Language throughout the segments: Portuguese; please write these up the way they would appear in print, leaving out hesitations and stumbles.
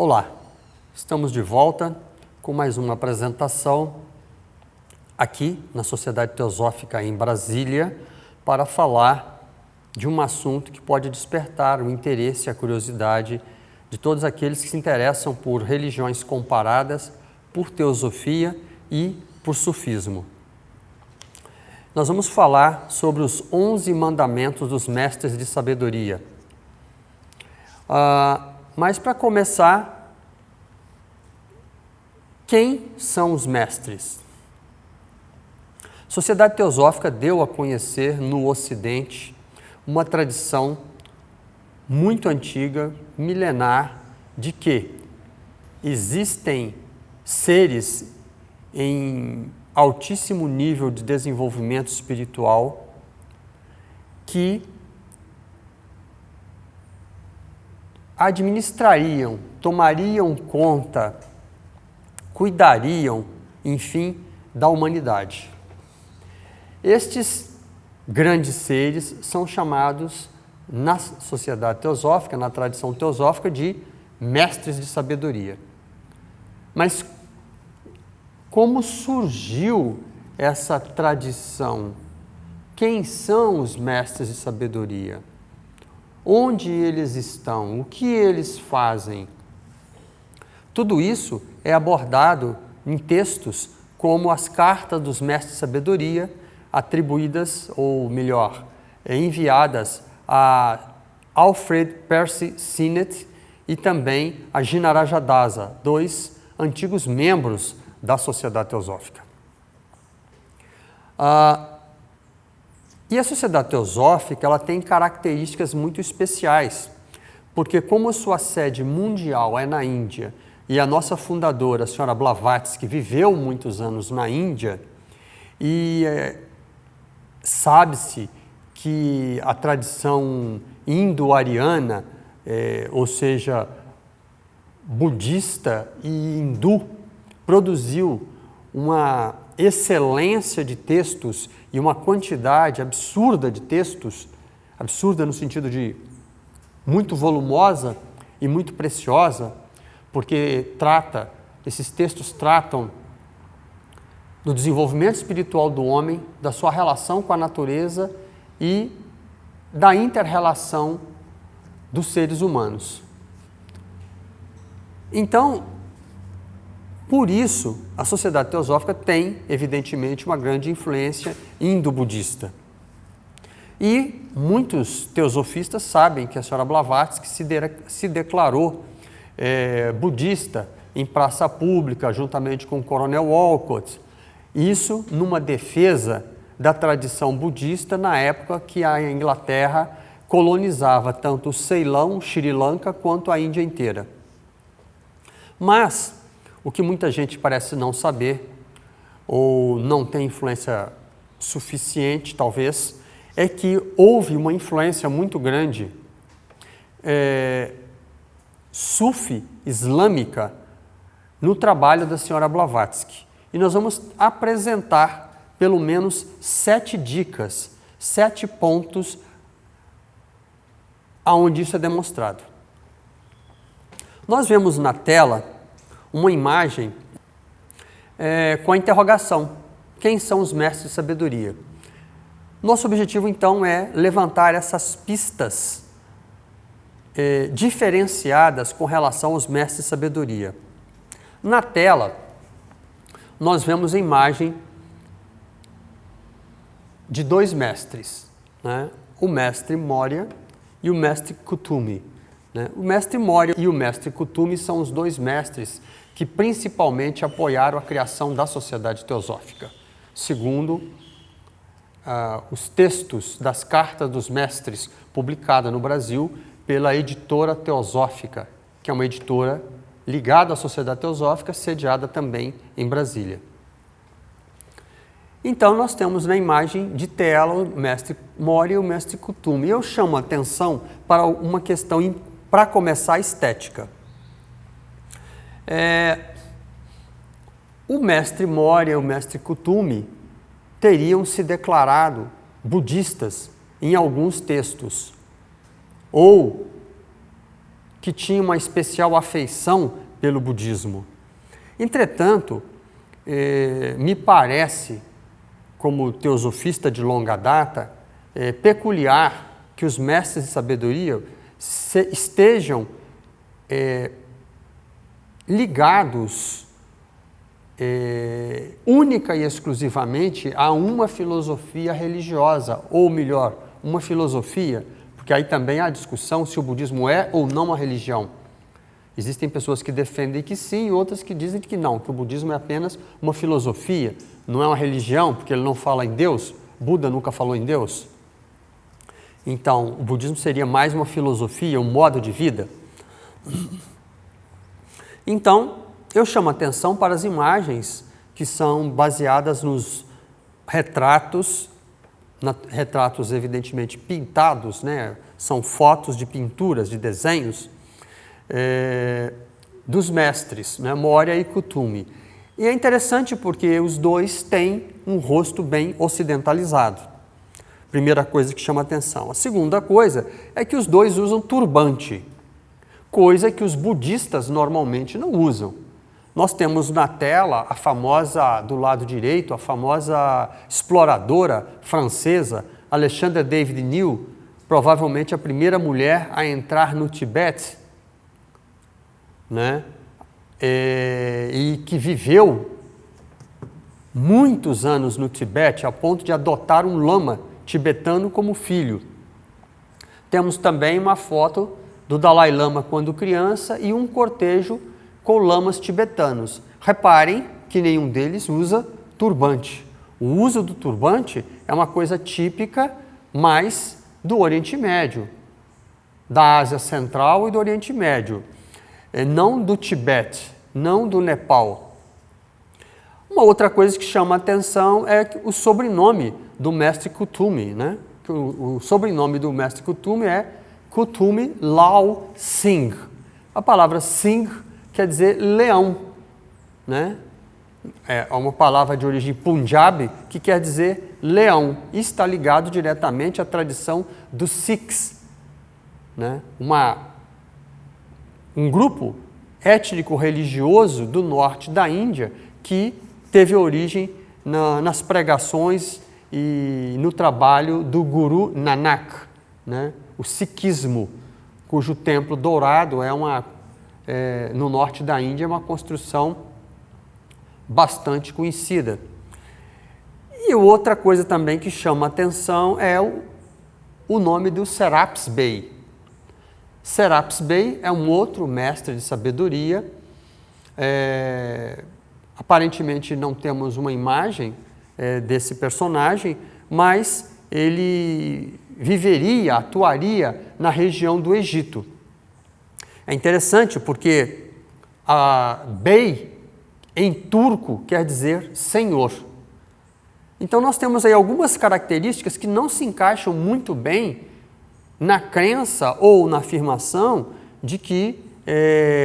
Olá, estamos de volta com mais uma apresentação aqui na Sociedade Teosófica em Brasília para falar de um assunto que pode despertar o interesse e a curiosidade de todos aqueles que se interessam por religiões comparadas, por teosofia e por sufismo. Nós vamos falar sobre os 11 mandamentos dos mestres de sabedoria. Mas para começar, quem são os mestres? A Sociedade Teosófica deu a conhecer no Ocidente uma tradição muito antiga, milenar, de que existem seres em altíssimo nível de desenvolvimento espiritual que administrariam, tomariam conta, cuidariam, enfim, da humanidade. Estes grandes seres são chamados, na sociedade teosófica, na tradição teosófica, de mestres de sabedoria. Mas como surgiu essa tradição? Quem são os mestres de sabedoria? Onde eles estão? O que eles fazem? Tudo isso é abordado em textos como as cartas dos mestres de sabedoria, atribuídas, ou melhor, enviadas a Alfred Percy Sinnett e também a Jinarajadasa, dois antigos membros da Sociedade Teosófica. E a Sociedade Teosófica ela tem características muito especiais, porque como sua sede mundial é na Índia e a nossa fundadora, a senhora Blavatsky, viveu muitos anos na Índia, e sabe-se que a tradição indo-ariana, ou seja, budista e hindu, produziu uma excelência de textos e uma quantidade absurda de textos, absurda no sentido de muito volumosa e muito preciosa, porque esses textos tratam do desenvolvimento espiritual do homem, da sua relação com a natureza e da inter-relação dos seres humanos. Então, por isso, a Sociedade Teosófica tem, evidentemente, uma grande influência indo-budista. E muitos teosofistas sabem que a senhora Blavatsky se declarou budista em praça pública, juntamente com o coronel Walcott. Isso numa defesa da tradição budista na época que a Inglaterra colonizava tanto o Ceilão, Sri Lanka, quanto a Índia inteira. Mas o que muita gente parece não saber, ou não tem influência suficiente, talvez, é que houve uma influência muito grande sufi islâmica no trabalho da senhora Blavatsky. E nós vamos apresentar pelo menos 7 dicas, 7 pontos aonde isso é demonstrado. Nós vemos na tela uma imagem com a interrogação: quem são os mestres de sabedoria? Nosso objetivo, então, é levantar essas pistas diferenciadas com relação aos mestres de sabedoria. Na tela, nós vemos a imagem de 2 mestres, né? O mestre Morya e o mestre Kuthumi. O mestre Morya e o mestre Kuthumi são os 2 mestres que principalmente apoiaram a criação da Sociedade Teosófica, segundo os textos das Cartas dos Mestres, publicada no Brasil pela Editora Teosófica, que é uma editora ligada à Sociedade Teosófica, sediada também em Brasília. Então, nós temos na imagem de tela o mestre Morya e o mestre Kuthumi. Eu chamo a atenção para uma questão, para começar, estética. O mestre Morya e o mestre Kuthumi teriam se declarado budistas em alguns textos, ou que tinha uma especial afeição pelo budismo. Entretanto, me parece, como teosofista de longa data, peculiar que os mestres de sabedoria estejam ligados única e exclusivamente a uma filosofia religiosa, ou melhor, uma filosofia, porque aí também há discussão se o budismo é ou não uma religião. Existem pessoas que defendem que sim e outras que dizem que não, que o budismo é apenas uma filosofia, não é uma religião, porque ele não fala em Deus, Buda nunca falou em Deus. Então, o budismo seria mais uma filosofia, um modo de vida. Então, eu chamo a atenção para as imagens que são baseadas nos retratos, retratos evidentemente pintados, né? São fotos de pinturas, de desenhos, dos mestres, né? Moria e Kuthumi. E é interessante porque os dois têm um rosto bem ocidentalizado. Primeira coisa que chama atenção. A segunda coisa é que os dois usam turbante, coisa que os budistas normalmente não usam. Nós temos na tela a famosa, do lado direito, a famosa exploradora francesa, Alexandre David New, provavelmente a primeira mulher a entrar no Tibete, né? E que viveu muitos anos no Tibete, a ponto de adotar um lama tibetano como filho. Temos também uma foto do Dalai Lama quando criança e um cortejo com lamas tibetanos. Reparem que nenhum deles usa turbante. O uso do turbante é uma coisa típica mais do Oriente Médio, da Ásia Central e do Oriente Médio. Não do Tibete, não do Nepal. Uma outra coisa que chama a atenção é o sobrenome do mestre Kuthumi, né? O sobrenome do mestre Kuthumi é Kuthumi Lal Singh. A palavra Singh quer dizer leão, né? É uma palavra de origem Punjabi que quer dizer leão. E está ligado diretamente à tradição dos Sikhs, né? Um grupo étnico-religioso do norte da Índia que teve origem nas pregações e no trabalho do Guru Nanak, né? O sikhismo, cujo templo dourado no norte da Índia é uma construção bastante conhecida. E outra coisa também que chama a atenção é o nome do Serapis Bey. Serapis Bey é um outro mestre de sabedoria. Aparentemente não temos uma imagem desse personagem, mas ele atuaria na região do Egito. É interessante porque Bey em turco quer dizer senhor. Então nós temos aí algumas características que não se encaixam muito bem na crença ou na afirmação de que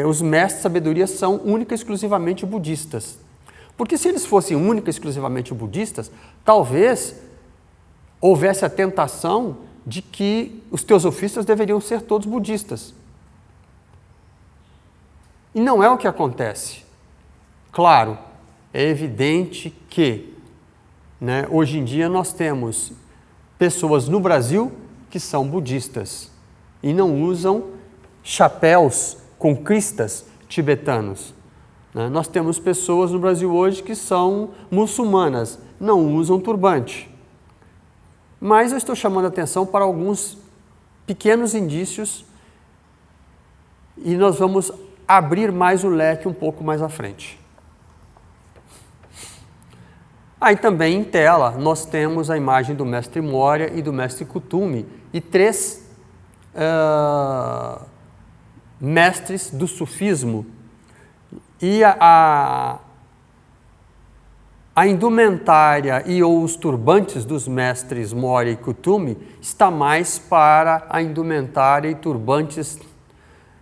os mestres de sabedoria são única e exclusivamente budistas. Porque se eles fossem única e exclusivamente budistas, talvez houvesse a tentação de que os teosofistas deveriam ser todos budistas. E não é o que acontece. Claro, é evidente que, né, hoje em dia nós temos pessoas no Brasil que são budistas e não usam chapéus com cristas tibetanos. Né? Nós temos pessoas no Brasil hoje que são muçulmanas, não usam turbante. Mas eu estou chamando a atenção para alguns pequenos indícios e nós vamos abrir mais o leque um pouco mais à frente. Aí também em tela nós temos a imagem do mestre Moria e do mestre Kuthumi e três mestres do sufismo. E a indumentária e ou os turbantes dos mestres Moria e Kuthumi está mais para a indumentária e turbantes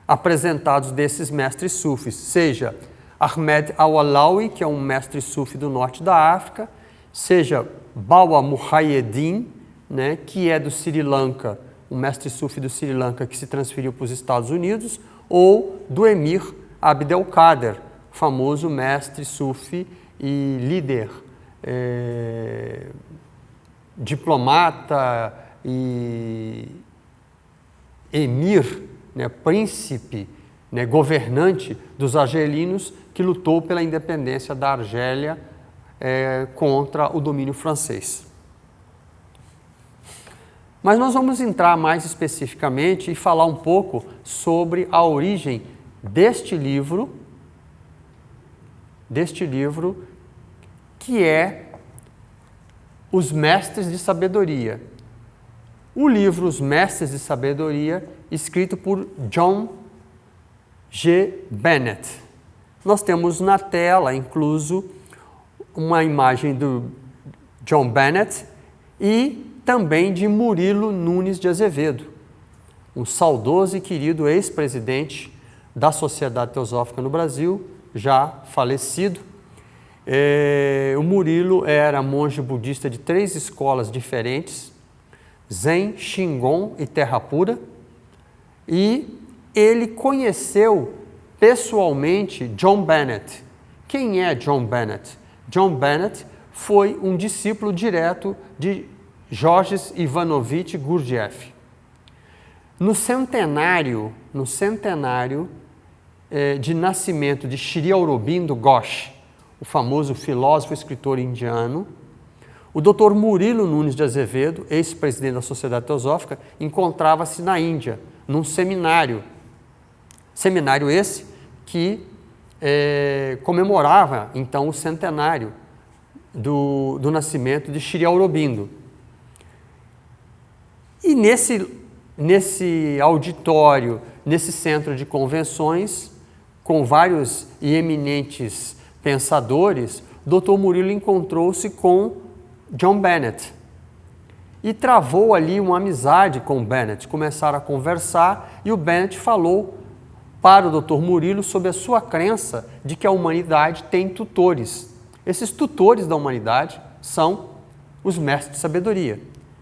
apresentados desses mestres sufis, seja Ahmed Al-Alawi, que é um mestre sufi do norte da África, seja Bawa Muhyiddin, né, que é do Sri Lanka, um mestre sufi do Sri Lanka que se transferiu para os Estados Unidos, ou do Emir Abdelkader, famoso mestre sufi e líder, diplomata e emir, né, príncipe, né, governante dos argelinos, que lutou pela independência da Argélia contra o domínio francês. Mas nós vamos entrar mais especificamente e falar um pouco sobre a origem deste livro que é Os Mestres de Sabedoria. O livro Os Mestres de Sabedoria, escrito por John G. Bennett. Nós temos na tela, incluso, uma imagem do John Bennett e também de Murilo Nunes de Azevedo, um saudoso e querido ex-presidente da Sociedade Teosófica no Brasil, já falecido. O Murilo era monge budista de 3 escolas diferentes, Zen, Shingon e Terra Pura, e ele conheceu pessoalmente John Bennett. Quem é John Bennett? John Bennett foi um discípulo direto de Georges Ivanovich Gurdjieff. No centenário de nascimento de Sri Aurobindo Ghosh, o famoso filósofo e escritor indiano, o Dr. Murilo Nunes de Azevedo, ex-presidente da Sociedade Teosófica, encontrava-se na Índia, num seminário. Seminário esse que comemorava, então, o centenário do nascimento de Sri Aurobindo. E nesse auditório, nesse centro de convenções, com vários e eminentes pensadores, Dr. Murilo encontrou-se com John Bennett e travou ali uma amizade com o Bennett. Começaram a conversar e o Bennett falou para o Dr. Murilo sobre a sua crença de que a humanidade tem tutores. Esses tutores da humanidade são os mestres de sabedoria.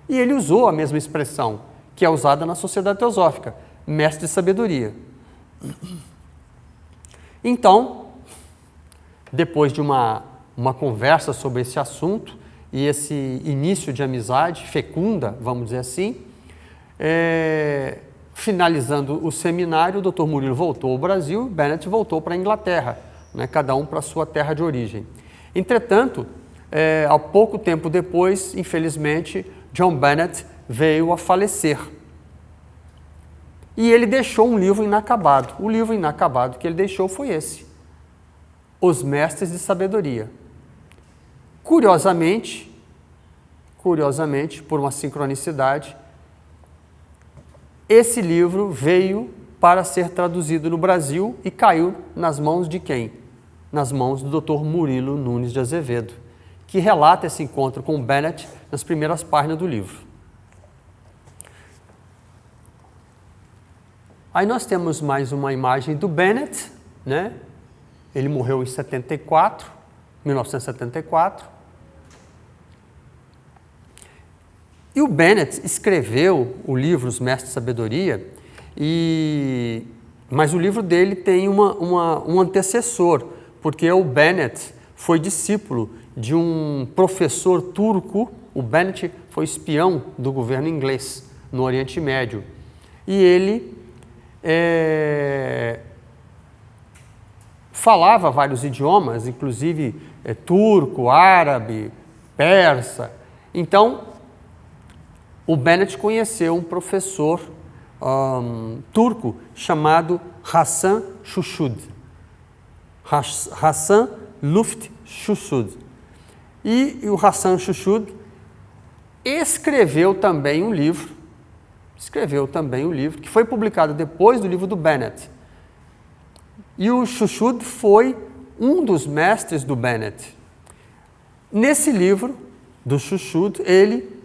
E ele usou a mesma expressão que é usada na Sociedade Teosófica, mestre de sabedoria. Então, depois de uma conversa sobre esse assunto e esse início de amizade fecunda, vamos dizer assim, finalizando o seminário, o Dr. Murilo voltou ao Brasil e Bennett voltou para a Inglaterra, né, cada um para a sua terra de origem. Entretanto, há pouco tempo depois, infelizmente, John Bennett veio a falecer. E ele deixou um livro inacabado. O livro inacabado que ele deixou foi esse, Os Mestres de Sabedoria. Curiosamente, por uma sincronicidade, esse livro veio para ser traduzido no Brasil e caiu nas mãos de quem? Nas mãos do Dr. Murilo Nunes de Azevedo, que relata esse encontro com Bennett nas primeiras páginas do livro. Aí nós temos mais uma imagem do Bennett, né? Ele morreu em 1974. E o Bennett escreveu o livro Os Mestres de Sabedoria, mas o livro dele tem um antecessor, porque o Bennett foi discípulo de um professor turco. O Bennett foi espião do governo inglês no Oriente Médio. E ele falava vários idiomas, inclusive turco, árabe, persa. Então, o Bennett conheceu um professor turco chamado Hasan Shushud. Hasan Luft Shushud. E o Hasan Shushud escreveu também um livro, que foi publicado depois do livro do Bennett. E o Shushud foi um dos mestres do Bennett. Nesse livro do Shushud, ele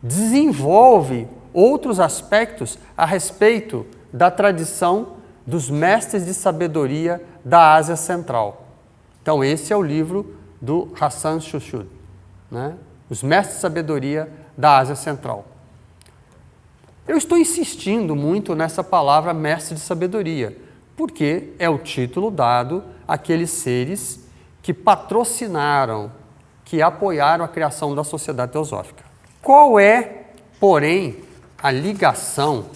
desenvolve outros aspectos a respeito da tradição dos mestres de sabedoria da Ásia Central. Então, esse é o livro do Hasan Shushud, né? Os mestres de sabedoria da Ásia Central. Eu estou insistindo muito nessa palavra mestre de sabedoria, porque é o título dado àqueles seres que patrocinaram, que apoiaram a criação da Sociedade Teosófica. Qual é, porém, a ligação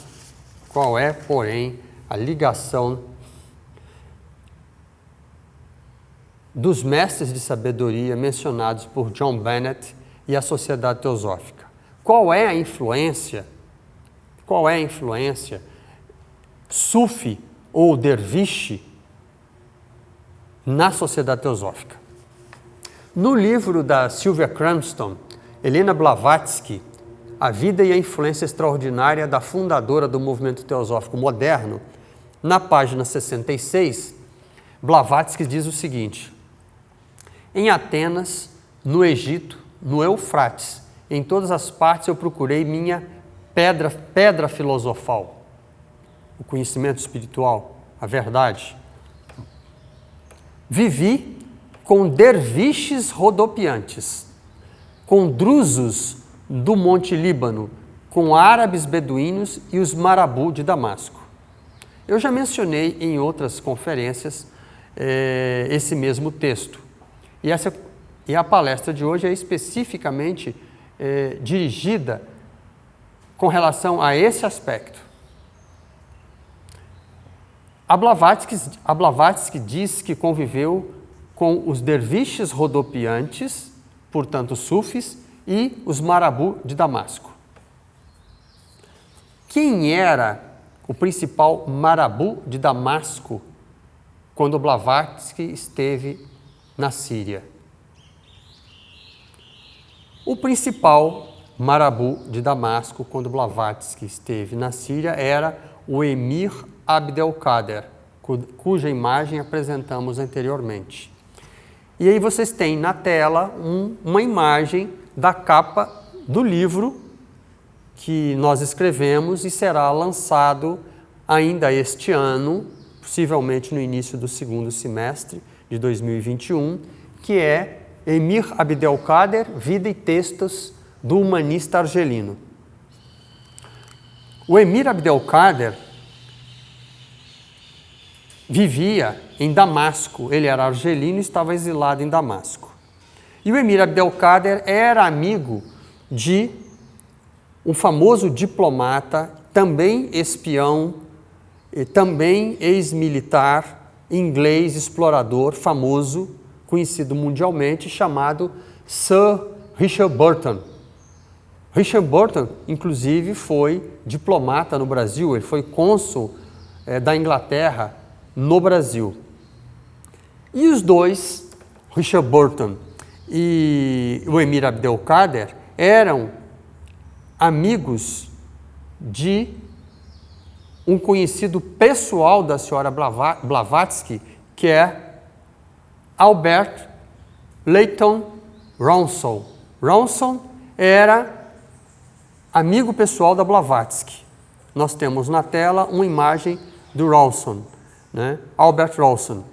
dos mestres de sabedoria mencionados por John Bennett e a Sociedade Teosófica? Qual é a influência Sufi ou derviche na Sociedade Teosófica? No livro da Sylvia Cranston, Helena Blavatsky, A Vida e a Influência Extraordinária da Fundadora do Movimento Teosófico Moderno, na página 66, Blavatsky diz o seguinte: em Atenas, no Egito, no Eufrates, em todas as partes eu procurei minha pedra filosofal, o conhecimento espiritual, a verdade. Vivi com derviches rodopiantes, com drusos do Monte Líbano, com árabes beduínos e os marabu de Damasco. Eu já mencionei em outras conferências esse mesmo texto. E a palestra de hoje é especificamente dirigida com relação a esse aspecto. A Blavatsky diz que conviveu com os derviches rodopiantes, portanto sufis, e os marabu de Damasco. Quem era o principal marabu de Damasco quando Blavatsky esteve na Síria? O principal marabu de Damasco, quando Blavatsky esteve na Síria, era o Emir Abdelkader, cuja imagem apresentamos anteriormente. E aí vocês têm na tela uma imagem da capa do livro que nós escrevemos e será lançado ainda este ano, possivelmente no início do segundo semestre de 2021, que é Emir Abdelkader, Vida e Textos do Humanista Argelino. O Emir Abdelkader vivia em Damasco, ele era argelino e estava exilado em Damasco. E o Emir Abdelkader era amigo de um famoso diplomata, também espião, também ex-militar, inglês, explorador, famoso, conhecido mundialmente, chamado Sir Richard Burton. Richard Burton, inclusive, foi diplomata no Brasil, ele foi cônsul da Inglaterra no Brasil. E os dois, Richard Burton e o Emir Abdelkader, eram amigos de um conhecido pessoal da senhora Blavatsky, que é Albert Leighton Rawson. Rawson era amigo pessoal da Blavatsky. Nós temos na tela uma imagem do Rawson, né? Albert Rawson.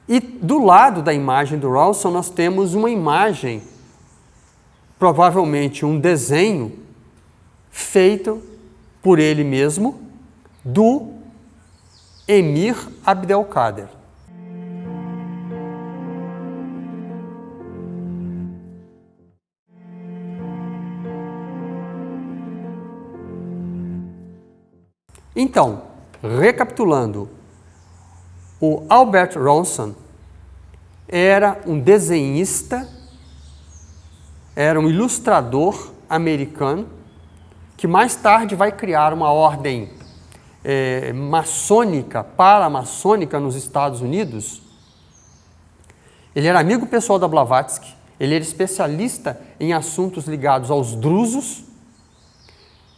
E do lado da imagem do Rawson nós temos uma imagem, provavelmente um desenho, feito por ele mesmo, do Emir Abdelkader. Então, recapitulando, o Albert Rawson era um desenhista, era um ilustrador americano, que mais tarde vai criar uma ordem maçônica, paramaçônica nos Estados Unidos. Ele era amigo pessoal da Blavatsky, ele era especialista em assuntos ligados aos drusos,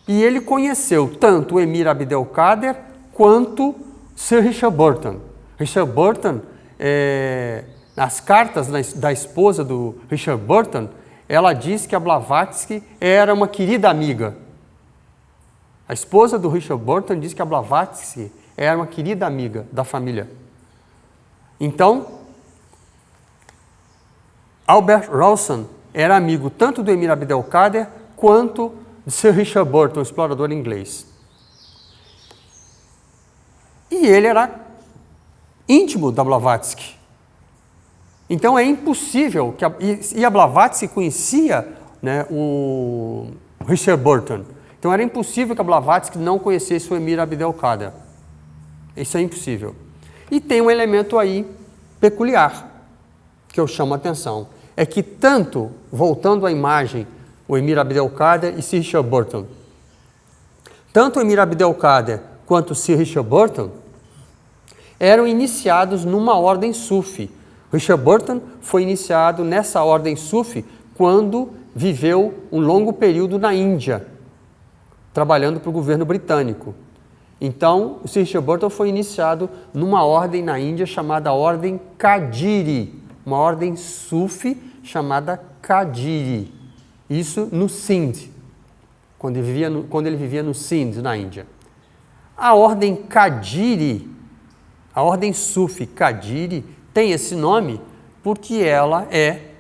e ele conheceu tanto o Emir Abdelkader quanto Sir Richard Burton. Richard Burton, nas cartas da esposa do Richard Burton, ela diz que a Blavatsky era uma querida amiga. A esposa do Richard Burton diz que a Blavatsky era uma querida amiga da família. Então, Albert Rawson era amigo tanto do Emir Abdelkader quanto de Sir Richard Burton, explorador inglês. E ele era íntimo da Blavatsky. Então é impossível que a Blavatsky conhecia, né, o Richard Burton. Então era impossível que a Blavatsky não conhecesse o Emir Abdelkader. Isso é impossível. E tem um elemento aí peculiar que eu chamo a atenção. É que tanto, voltando à imagem, o Emir Abdelkader e Sir Richard Burton, tanto o Emir Abdelkader quanto o Sir Richard Burton eram iniciados numa ordem sufi. Richard Burton foi iniciado nessa ordem sufi quando viveu um longo período na Índia, trabalhando para o governo britânico. Então, o Sir Richard Burton foi iniciado numa ordem na Índia chamada Ordem Kadiri, uma ordem sufi chamada Kadiri. Isso no Sindh, quando ele vivia no Sindh, na Índia. A ordem Kadiri, a ordem sufi Kadiri, tem esse nome porque ela é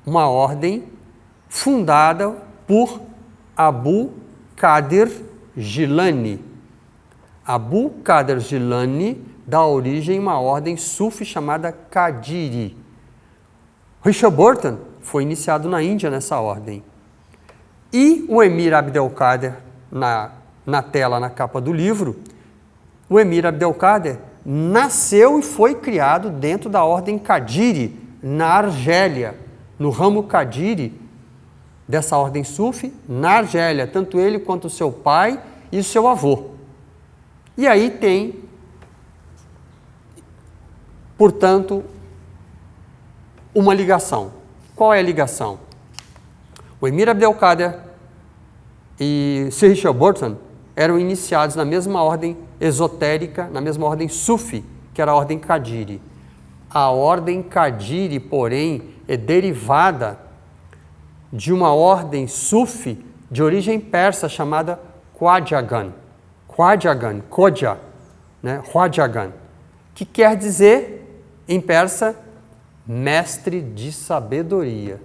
uma ordem fundada por Abu Qadir Jilani. Abu Qadir Jilani dá origem a uma ordem sufi chamada Kadiri. Richard Burton foi iniciado na Índia nessa ordem. E o Emir Abdelkader, na tela, na capa do livro, o Emir Abdelkader nasceu e foi criado dentro da ordem Kadiri, na Argélia, no ramo Kadiri dessa ordem sufi, na Argélia, tanto ele quanto o seu pai e o seu avô. E aí tem, portanto, uma ligação. Qual é a ligação? O Emir Abdelkader e Sir Richard Burton eram iniciados na mesma ordem esotérica, na mesma ordem sufi, que era a ordem Kadiri. A ordem Kadiri, porém, é derivada de uma ordem sufi de origem persa chamada Khwajagan. Khwajagan, Khoja, né? Khwajagan, que quer dizer, em persa, mestre de sabedoria.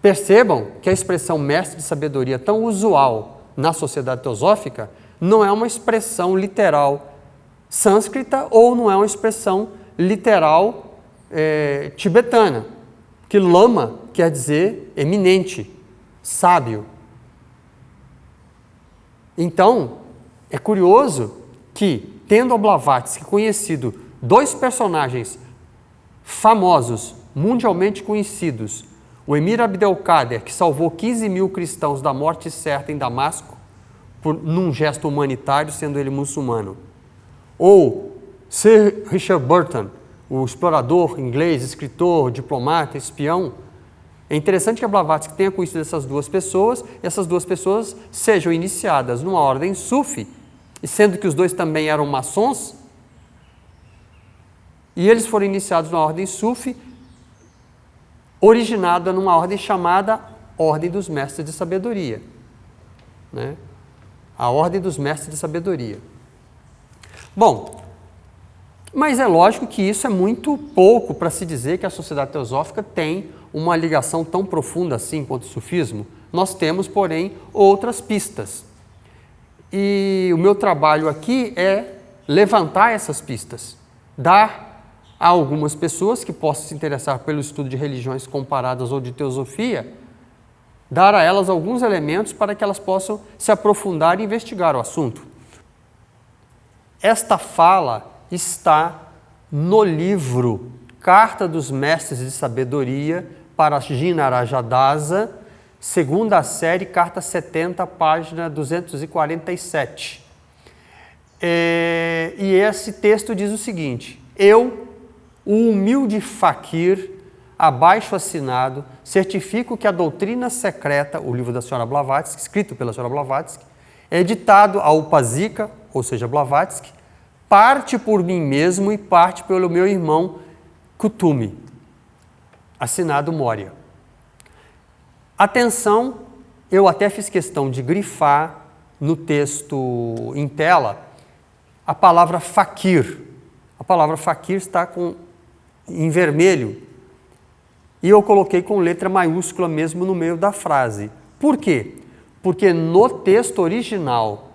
Percebam que a expressão mestre de sabedoria, tão usual na sociedade teosófica, não é uma expressão literal sânscrita ou não é uma expressão literal tibetana, que lama quer dizer eminente, sábio. Então, é curioso que, tendo a Blavatsky conhecido dois personagens famosos, mundialmente conhecidos, o Emir Abdelkader, que salvou 15 mil cristãos da morte certa em Damasco, num gesto humanitário, sendo ele muçulmano, ou Sir Richard Burton, o explorador inglês, escritor, diplomata, espião. É interessante que a Blavatsky tenha conhecido essas duas pessoas, e essas duas pessoas sejam iniciadas numa ordem sufi, e sendo que os dois também eram maçons, e eles foram iniciados numa ordem sufi, originada numa ordem chamada Ordem dos Mestres de Sabedoria, né? A Ordem dos Mestres de Sabedoria. Bom, mas é lógico que isso é muito pouco para se dizer que a sociedade teosófica tem uma ligação tão profunda assim quanto o sufismo. Nós temos, porém, outras pistas. E o meu trabalho aqui é levantar essas pistas, dar a algumas pessoas que possam se interessar pelo estudo de religiões comparadas ou de teosofia, dar a elas alguns elementos para que elas possam se aprofundar e investigar o assunto. Esta fala está no livro Carta dos Mestres de Sabedoria para Jinarajadasa, segunda série, carta 70, página 247. E esse texto diz o seguinte: eu, o humilde faquir, abaixo assinado, certifico que a doutrina secreta, o livro da senhora Blavatsky, escrito pela senhora Blavatsky, editado a Upasika, ou seja, Blavatsky, parte por mim mesmo e parte pelo meu irmão Kutumi, assinado Moria. Atenção, eu até fiz questão de grifar no texto em tela a palavra fakir. A palavra fakir está em vermelho e eu coloquei com letra maiúscula mesmo no meio da frase. Por quê? Porque no texto original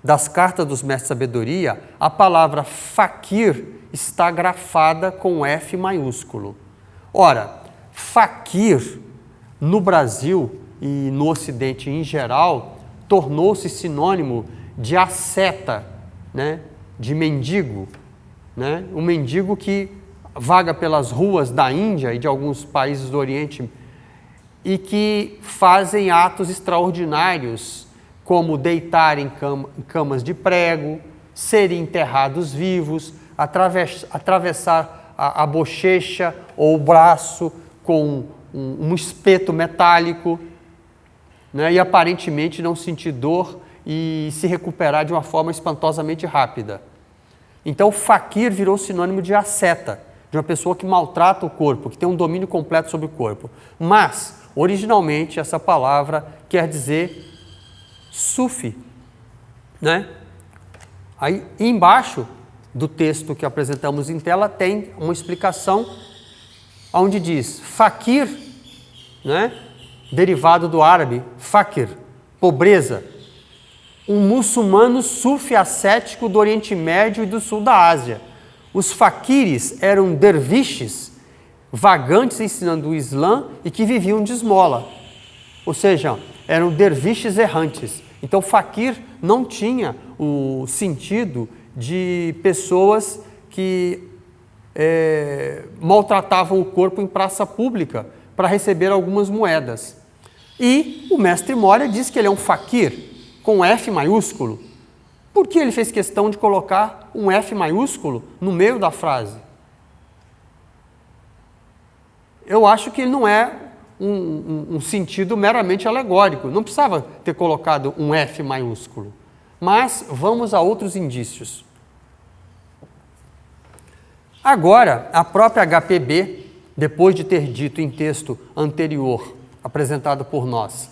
das cartas dos mestres de sabedoria, a palavra fakir está grafada com F maiúsculo. Ora, fakir no Brasil e no Ocidente em geral tornou-se sinônimo de asceta, né? De mendigo, né? Um mendigo que vaga pelas ruas da Índia e de alguns países do Oriente e que fazem atos extraordinários, como deitar em camas de prego, serem enterrados vivos, atravessar a bochecha ou o braço com um espeto metálico, né, e aparentemente não sentir dor e se recuperar de uma forma espantosamente rápida. Então, fakir virou sinônimo de asceta, de uma pessoa que maltrata o corpo, que tem um domínio completo sobre o corpo. Mas, originalmente, essa palavra quer dizer sufi, né? Aí, embaixo do texto que apresentamos em tela, tem uma explicação onde diz fakir, né? Derivado do árabe, fakir, pobreza. Um muçulmano sufi ascético do Oriente Médio e do Sul da Ásia. Os faquires eram derviches, vagantes ensinando o Islã e que viviam de esmola. Ou seja, eram derviches errantes. Então, faquir não tinha o sentido de pessoas que maltratavam o corpo em praça pública para receber algumas moedas. E o mestre Moria diz que ele é um faquir, com F maiúsculo. Por que ele fez questão de colocar um F maiúsculo no meio da frase? Eu acho que ele não é um sentido meramente alegórico. Não precisava ter colocado um F maiúsculo. Mas vamos a outros indícios. Agora, a própria HPB, depois de ter dito em texto anterior, apresentado por nós,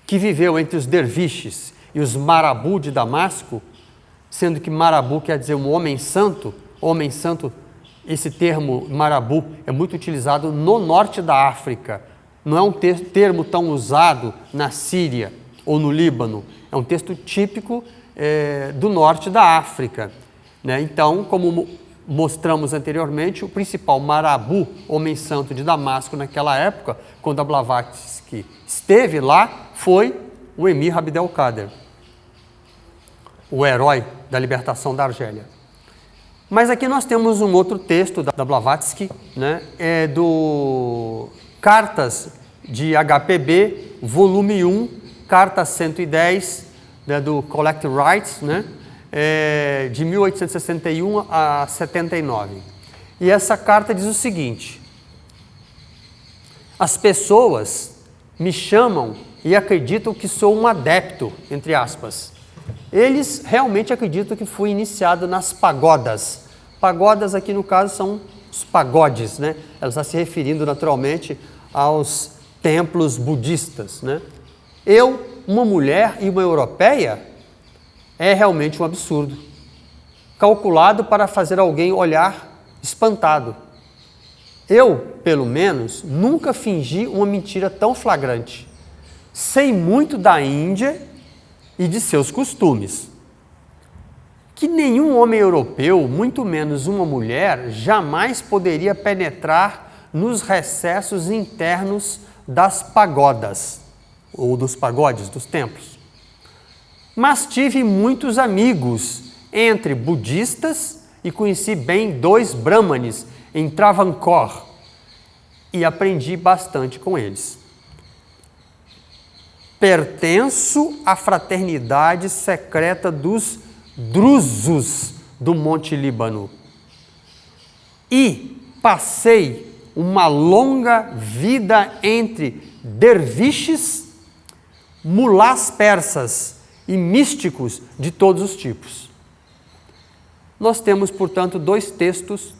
que viveu entre os derviches e os marabu de Damasco, sendo que marabu quer dizer um homem santo, esse termo marabu é muito utilizado no norte da África, não é um termo tão usado na Síria ou no Líbano, é um texto típico do norte da África, né? Então, como mostramos anteriormente, o principal marabu, homem santo de Damasco naquela época, quando a Blavatsky esteve lá, foi o Emir Abdelkader, o herói da libertação da Argélia. Mas aqui nós temos um outro texto da Blavatsky, né? Do Cartas de HPB, volume 1, carta 110, né? Do Collect Rights, né? De 1861 a 79. E essa carta diz o seguinte: as pessoas me chamam e acreditam que sou um adepto, entre aspas. Eles realmente acreditam que fui iniciado nas pagodas. Pagodas aqui no caso são os pagodes, né? Ela está se referindo naturalmente aos templos budistas, né? Eu, uma mulher e uma europeia, é realmente um absurdo, calculado para fazer alguém olhar espantado. Eu, pelo menos, nunca fingi uma mentira tão flagrante. Sei muito da Índia e de seus costumes, que nenhum homem europeu, muito menos uma mulher, jamais poderia penetrar nos recessos internos das pagodas, ou dos pagodes, dos templos. Mas tive muitos amigos entre budistas e conheci bem 2 brahmanes em Travancore e aprendi bastante com eles. Pertenço à fraternidade secreta dos drusos do Monte Líbano e passei uma longa vida entre derviches, mulás persas e místicos de todos os tipos. Nós temos, portanto, 2 textos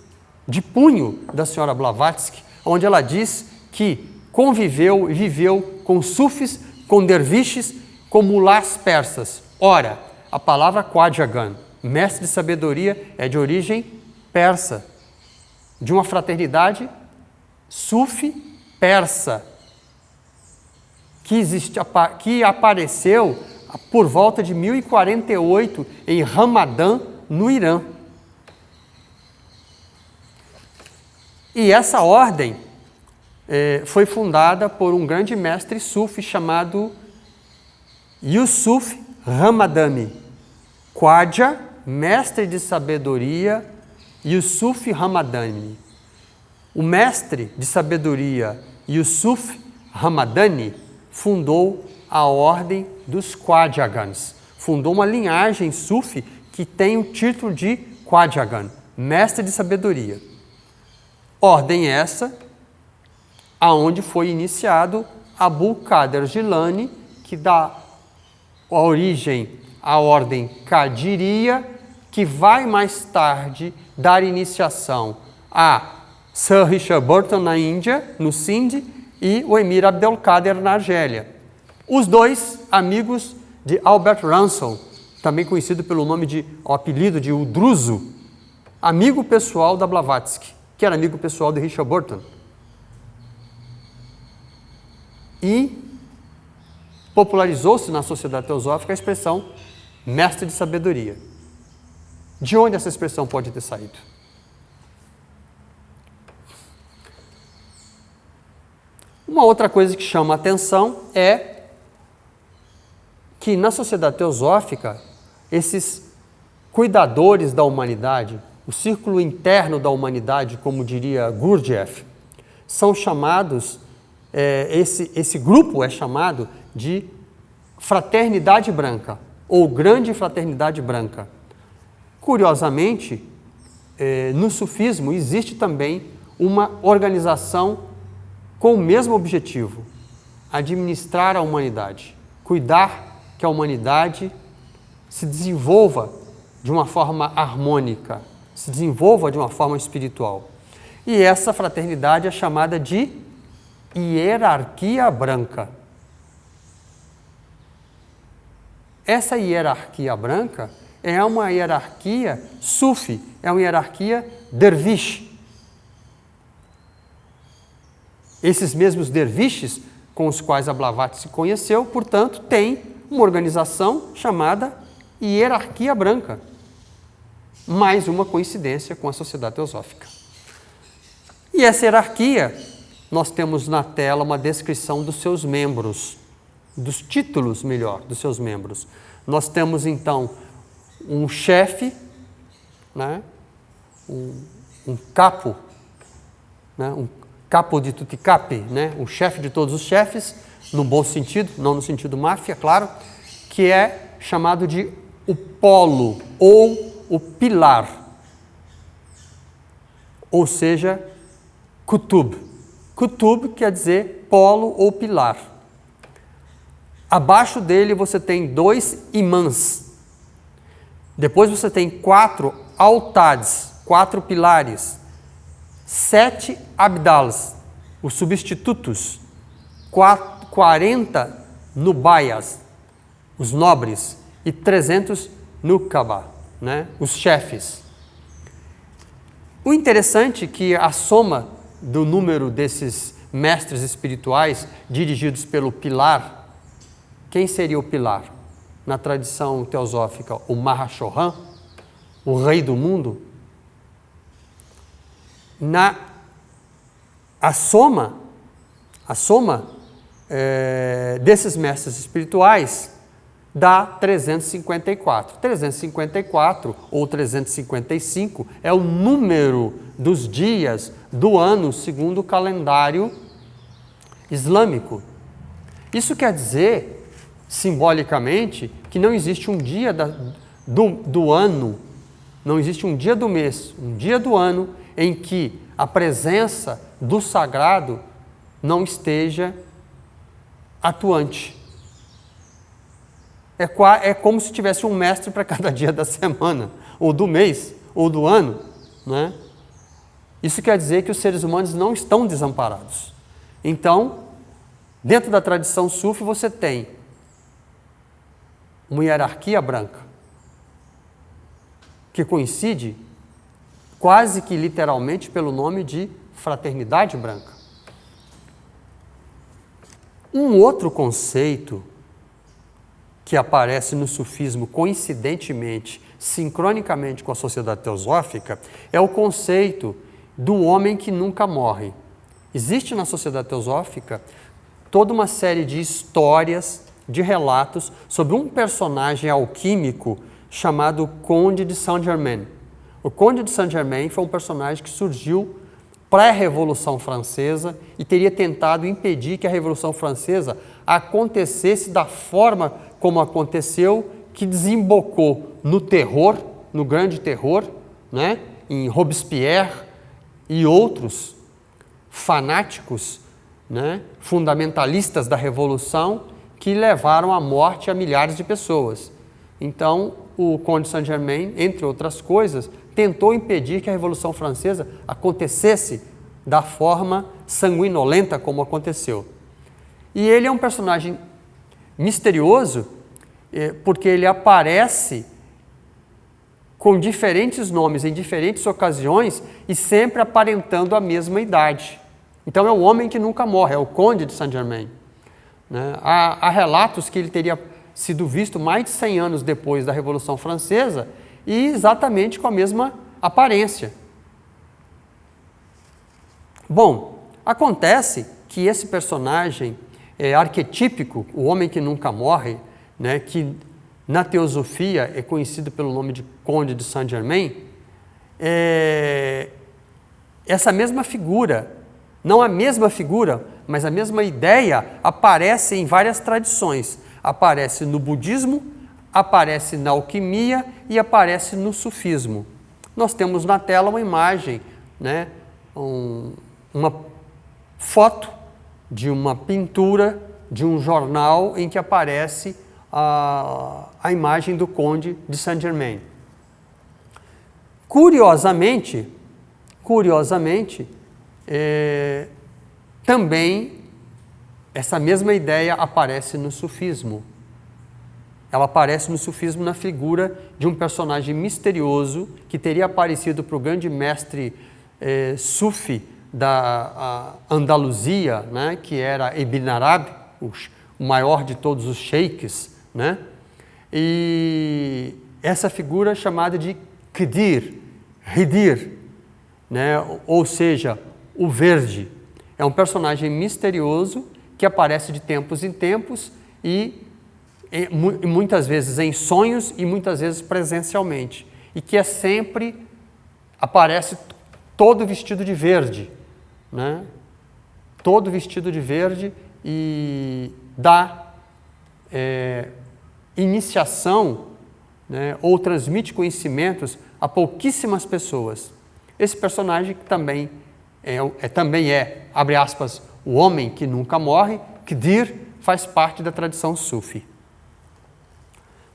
de punho da senhora Blavatsky, onde ela diz que conviveu e viveu com sufis, com derviches, com mulás persas. Ora, a palavra Khwajagan, mestre de sabedoria, é de origem persa, de uma fraternidade sufi persa, que apareceu por volta de 1048, em Ramadã, no Irã. E essa ordem foi fundada por um grande mestre sufi chamado Yusuf Ramadani. Khwaja, mestre de sabedoria, Yusuf Ramadani. O mestre de sabedoria Yusuf Ramadani fundou a ordem dos Khwajagans. Fundou uma linhagem sufi que tem o título de Khwajagan, mestre de sabedoria. Ordem essa aonde foi iniciado Abul Qadir Jilani, que dá origem à ordem Qadiriya, que vai mais tarde dar iniciação a Sir Richard Burton na Índia, no Sindh, e o Emir Abdelkader na Argélia. Os dois amigos de Albert Ransome, também conhecido pelo nome de, o apelido de O Druso, amigo pessoal da Blavatsky, que era amigo pessoal de Richard Burton. E popularizou-se na Sociedade Teosófica a expressão mestre de sabedoria. De onde essa expressão pode ter saído? Uma outra coisa que chama a atenção é que na Sociedade Teosófica, esses cuidadores da humanidade, o círculo interno da humanidade, como diria Gurdjieff, são chamados, esse grupo é chamado de Fraternidade Branca, ou Grande Fraternidade Branca. Curiosamente, no sufismo existe também uma organização com o mesmo objetivo: administrar a humanidade, cuidar que a humanidade se desenvolva de uma forma harmônica, se desenvolva de uma forma espiritual. E essa fraternidade é chamada de hierarquia branca. Essa hierarquia branca é uma hierarquia sufi, é uma hierarquia derviche. Esses mesmos derviches com os quais a Blavatsky se conheceu, portanto, têm uma organização chamada hierarquia branca. Mais uma coincidência com a Sociedade Teosófica. E essa hierarquia, nós temos na tela uma descrição dos seus membros, dos títulos, melhor, dos seus membros. Nós temos, então, um chefe, né? um capo, né? um capo de tutti capi, né? O chefe de todos os chefes, no bom sentido, não no sentido máfia, claro, que é chamado de o polo ou o pilar, ou seja, kutub. Kutub quer dizer polo ou pilar. Abaixo dele você tem 2 imãs. Depois você tem 4 autads, 4 pilares, 7 abdals, os substitutos, 40 nubayas, os nobres, e 300 nukaba, né, os chefes. O interessante é que a soma do número desses mestres espirituais dirigidos pelo pilar, quem seria o pilar? Na tradição teosófica, o Mahashohan, o rei do mundo. A soma desses mestres espirituais dá 354. 354 ou 355 é o número dos dias do ano segundo o calendário islâmico. Isso quer dizer, simbolicamente, que não existe um dia do ano, não existe um dia do mês, um dia do ano em que a presença do sagrado não esteja atuante. É como se tivesse um mestre para cada dia da semana, ou do mês, ou do ano, né? Isso quer dizer que os seres humanos não estão desamparados. Então, dentro da tradição sufi, você tem uma hierarquia branca, que coincide quase que literalmente pelo nome de fraternidade branca. Um outro conceito que aparece no sufismo coincidentemente, sincronicamente com a Sociedade Teosófica, é o conceito do homem que nunca morre. Existe na Sociedade Teosófica toda uma série de histórias, de relatos sobre um personagem alquímico chamado Conde de Saint-Germain. O Conde de Saint-Germain foi um personagem que surgiu pré-Revolução Francesa e teria tentado impedir que a Revolução Francesa acontecesse da forma como aconteceu, que desembocou no terror, no grande terror, né? Em Robespierre e outros fanáticos, né? Fundamentalistas da Revolução que levaram à morte a milhares de pessoas. Então, o Conde de Saint-Germain, entre outras coisas, tentou impedir que a Revolução Francesa acontecesse da forma sanguinolenta como aconteceu. E ele é um personagem misterioso, porque ele aparece com diferentes nomes em diferentes ocasiões e sempre aparentando a mesma idade. Então é o homem que nunca morre, é o Conde de Saint-Germain. Né? Há relatos que ele teria sido visto mais de 100 anos depois da Revolução Francesa e exatamente com a mesma aparência. Bom, acontece que esse personagem arquetípico, o homem que nunca morre, né, que na teosofia é conhecido pelo nome de Conde de Saint-Germain, essa mesma figura, não a mesma figura, mas a mesma ideia aparece em várias tradições. Aparece no budismo, aparece na alquimia e aparece no sufismo. Nós temos na tela uma imagem, né, uma foto de uma pintura de um jornal em que aparece a imagem do Conde de Saint-Germain. Curiosamente, também essa mesma ideia aparece no sufismo. Ela aparece no sufismo na figura de um personagem misterioso que teria aparecido para o grande mestre sufi da Andaluzia, né, que era Ibn Arabi, o maior de todos os sheiks, né? E essa figura é chamada de Khdir, né? Ou seja, o verde. É um personagem misterioso que aparece de tempos em tempos e muitas vezes em sonhos e muitas vezes presencialmente. E que sempre aparece todo vestido de verde, né? Todo vestido de verde e dá iniciação, né, ou transmite conhecimentos a pouquíssimas pessoas. Esse personagem também é, abre aspas, o homem que nunca morre, Khdir, faz parte da tradição sufi.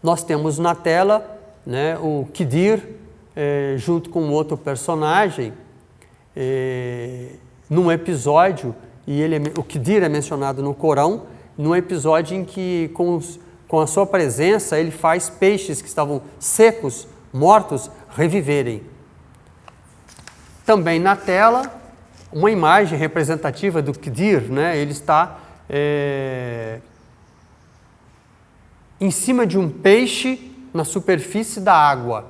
Nós temos na tela, né, o Khdir junto com outro personagem num episódio, e o Khdir é mencionado no Corão, num episódio em que com a sua presença ele faz peixes que estavam secos, mortos, reviverem. Também na tela, uma imagem representativa do Khdir, né? Ele está em cima de um peixe na superfície da água,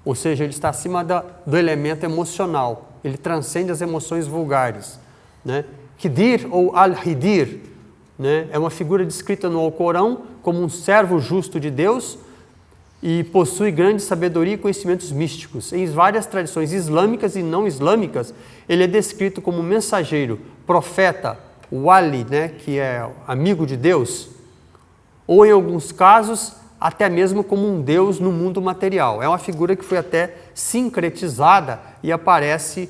ou seja, ele está acima do elemento emocional, ele transcende as emoções vulgares, né? Khdir ou Al-Hidir, né, é uma figura descrita no Alcorão como um servo justo de Deus e possui grande sabedoria e conhecimentos místicos. Em várias tradições islâmicas e não islâmicas, ele é descrito como mensageiro, profeta, wali, né, que é amigo de Deus, ou em alguns casos, até mesmo como um deus no mundo material. É uma figura que foi até sincretizada e aparece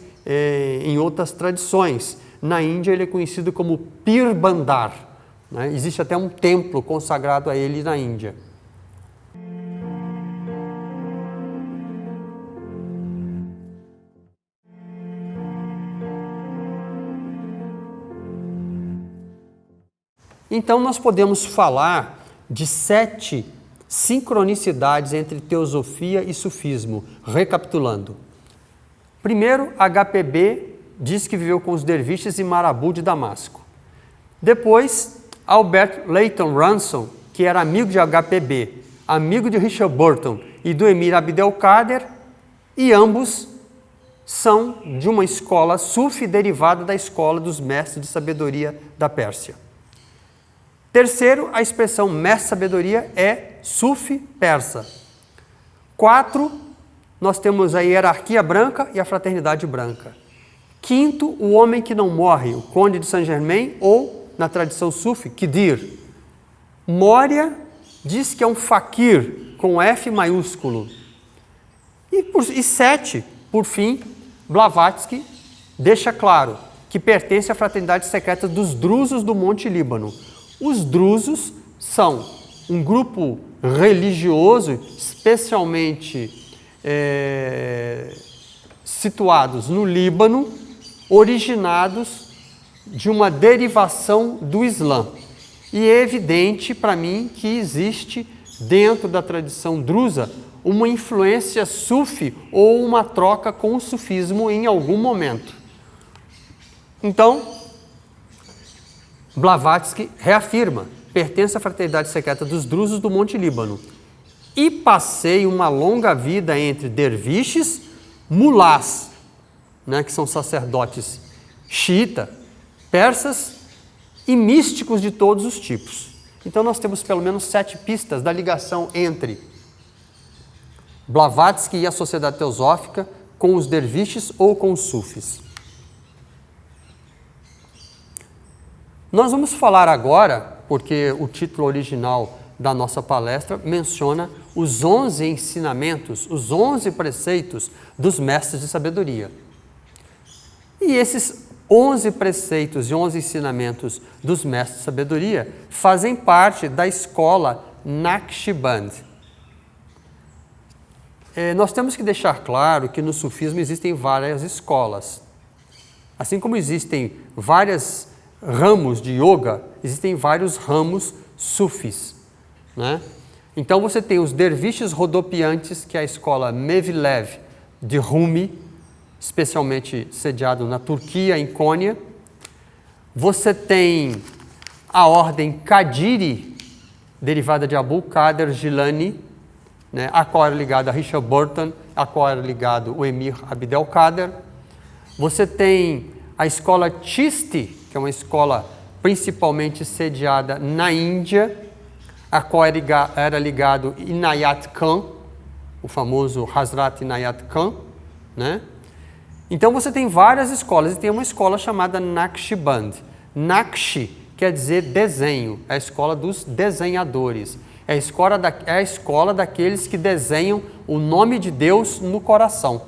em outras tradições. Na Índia ele é conhecido como Pir Bandar, né? Existe até um templo consagrado a ele na Índia. Então nós podemos falar de 7 sincronicidades entre teosofia e sufismo, recapitulando. Primeiro, HPB diz que viveu com os derviches em Marabu de Damasco. Depois, Albert Leighton Ransom que era amigo de HPB, amigo de Richard Burton e do Emir Abdelkader, e ambos são de uma escola sufi derivada da escola dos mestres de sabedoria da Pérsia. Terceiro, a expressão mestre de sabedoria é sufi persa. 4, nós temos a hierarquia branca e a fraternidade branca. 5º, o homem que não morre, o conde de Saint-Germain, ou, na tradição sufi, Khidir. Moria diz que é um faquir, com F maiúsculo. E 7, por fim, Blavatsky deixa claro que pertence à fraternidade secreta dos drusos do Monte Líbano. Os drusos são um grupo religioso, especialmente situados no Líbano, originados de uma derivação do Islã. E é evidente para mim que existe dentro da tradição drusa uma influência sufi ou uma troca com o sufismo em algum momento. Então, Blavatsky reafirma, pertence à fraternidade secreta dos drusos do Monte Líbano e passei uma longa vida entre derviches, mulás, que são sacerdotes xiita, persas e místicos de todos os tipos. Então nós temos pelo menos 7 pistas da ligação entre Blavatsky e a sociedade teosófica com os derviches ou com os sufis. Nós vamos falar agora, porque o título original da nossa palestra menciona os 11 ensinamentos, os 11 preceitos dos mestres de sabedoria. E esses 11 preceitos e 11 ensinamentos dos mestres de sabedoria fazem parte da escola Naqshband. Nós temos que deixar claro que no sufismo existem várias escolas. Assim como existem vários ramos de yoga, existem vários ramos sufis. Então você tem os derviches rodopiantes, que é a escola Mevlev de Rumi, especialmente sediado na Turquia, em Cônia. Você tem a ordem Qadiri, derivada de Abul Qadir Jilani, a qual era ligado a Richard Burton, a qual era ligado o Emir Abdelkader. Você tem a escola Chishti, que é uma escola principalmente sediada na Índia, a qual era ligado Inayat Khan, o famoso Hazrat Inayat Khan. Então você tem várias escolas, e tem uma escola chamada Naqshband. Naqsh quer dizer desenho, é a escola dos desenhadores. É a escola daqueles que desenham o nome de Deus no coração.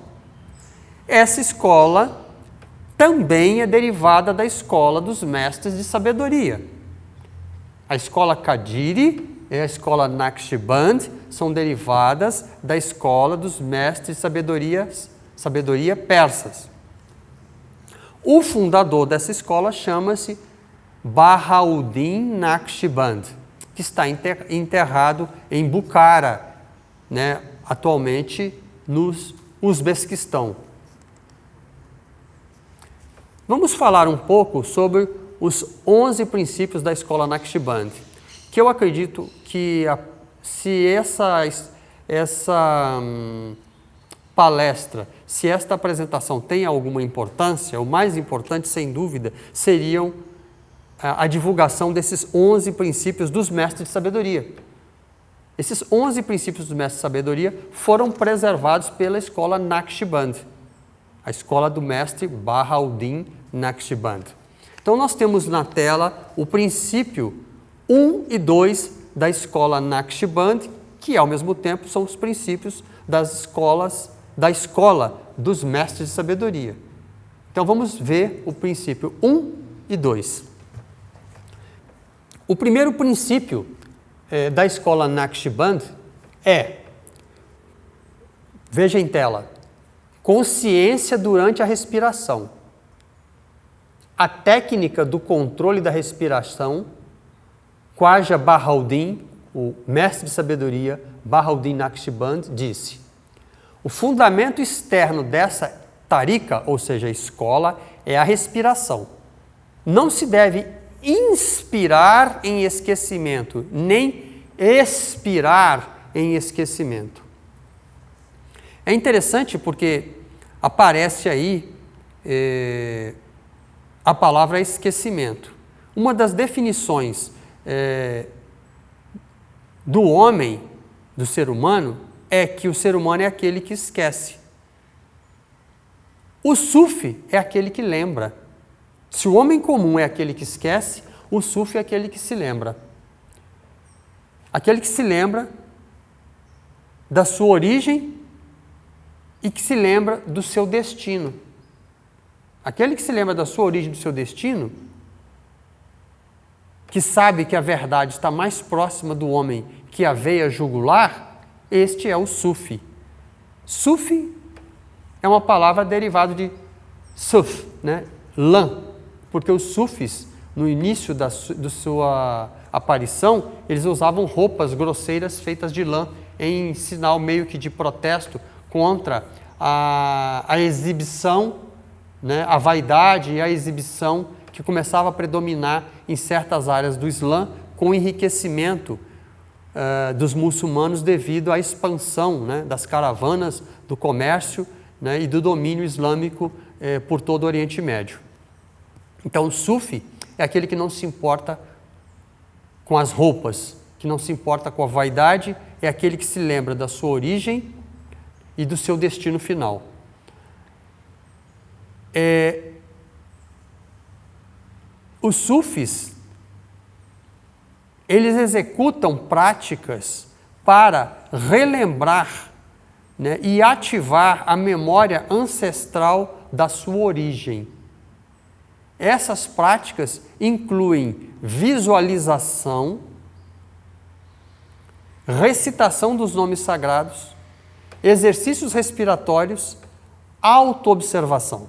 Essa escola também é derivada da escola dos mestres de sabedoria. A escola Qadiri e a escola Naqshband são derivadas da escola dos mestres de sabedoria persas. O fundador dessa escola chama-se Bahauddin Naqshband, que está enterrado em Bukhara, atualmente no Uzbequistão. Vamos falar um pouco sobre os 11 princípios da escola Naqshband, que eu acredito que se essa palestra, se esta apresentação tem alguma importância, o mais importante, sem dúvida, seriam a divulgação desses 11 princípios dos mestres de sabedoria. Esses 11 princípios dos mestres de sabedoria foram preservados pela escola Naqshband, a escola do mestre Bahauddin Naqshband. Então nós temos na tela o princípio 1 e 2 da escola Naqshband, que ao mesmo tempo são os princípios da escola dos mestres de sabedoria. Então vamos ver o princípio 1 e 2. O primeiro princípio da escola Naqshband é, veja em tela, consciência durante a respiração. A técnica do controle da respiração, Khwaja Bahauddin, o mestre de sabedoria Bahauddin Naqshband, disse: o fundamento externo dessa tarika, ou seja, escola, é a respiração. Não se deve inspirar em esquecimento, nem expirar em esquecimento. É interessante porque aparece aí a palavra esquecimento. Uma das definições do homem, do ser humano, é que o ser humano é aquele que esquece. O sufi é aquele que lembra. Se o homem comum é aquele que esquece, o sufi é aquele que se lembra. Aquele que se lembra da sua origem e que se lembra do seu destino. Aquele que se lembra da sua origem e do seu destino, que sabe que a verdade está mais próxima do homem que a veia jugular, este é o sufi. Sufi é uma palavra derivada de suf, né? Lã, porque os sufis, no início da sua aparição, eles usavam roupas grosseiras feitas de lã em sinal meio que de protesto contra a exibição, né? A vaidade e a exibição que começava a predominar em certas áreas do Islã, com o enriquecimento dos muçulmanos devido à expansão, né, das caravanas, do comércio, né, e do domínio islâmico por todo o Oriente Médio. Então, o sufi é aquele que não se importa com as roupas, que não se importa com a vaidade, é aquele que se lembra da sua origem e do seu destino final. Os sufis, eles executam práticas para relembrar, né, e ativar a memória ancestral da sua origem. Essas práticas incluem visualização, recitação dos nomes sagrados, exercícios respiratórios, autoobservação.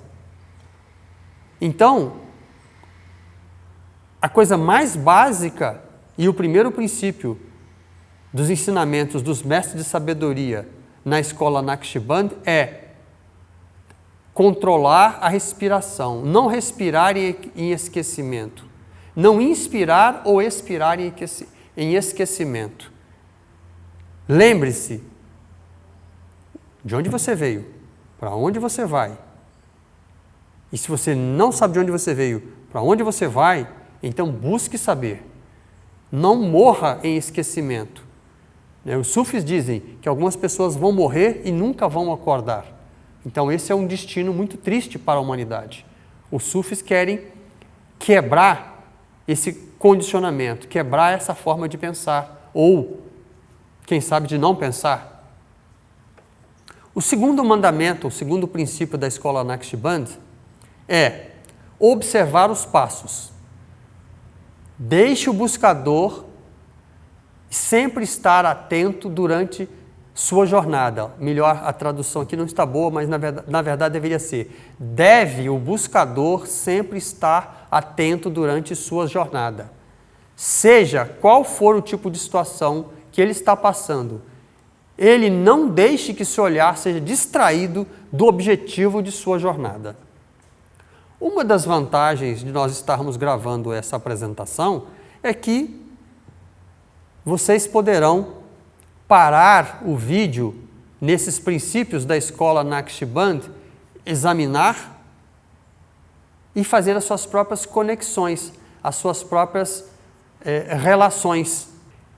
Então, a coisa mais básica e o primeiro princípio dos ensinamentos dos mestres de sabedoria na escola Naqshband é controlar a respiração, não respirar em esquecimento, não inspirar ou expirar em esquecimento. Lembre-se de onde você veio, para onde você vai. E se você não sabe de onde você veio, para onde você vai, então busque saber. Não morra em esquecimento. Os sufis dizem que algumas pessoas vão morrer e nunca vão acordar. Então esse é um destino muito triste para a humanidade. Os sufis querem quebrar esse condicionamento, quebrar essa forma de pensar, ou, quem sabe, de não pensar. O segundo mandamento, o segundo princípio da escola Naqshband é observar os passos. Deixe o buscador sempre estar atento durante sua jornada. Melhor, a tradução aqui não está boa, mas na verdade deveria ser: deve o buscador sempre estar atento durante sua jornada. Seja qual for o tipo de situação que ele está passando, ele não deixe que seu olhar seja distraído do objetivo de sua jornada. Uma das vantagens de nós estarmos gravando essa apresentação é que vocês poderão parar o vídeo nesses princípios da escola Naqshband, examinar e fazer as suas próprias conexões, as suas próprias relações.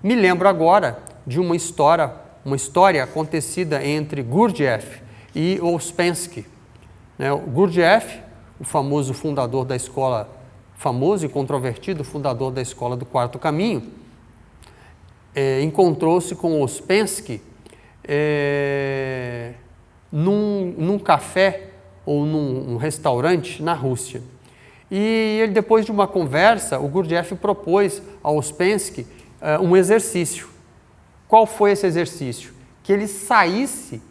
Me lembro agora de uma história acontecida entre Gurdjieff e Ouspensky. O Gurdjieff, o famoso fundador da escola, famoso e controvertido fundador da escola do Quarto Caminho, encontrou-se com Ouspensky num café ou num restaurante na Rússia. E ele, depois de uma conversa, o Gurdjieff propôs a Ouspensky um exercício. Qual foi esse exercício? Que ele saísse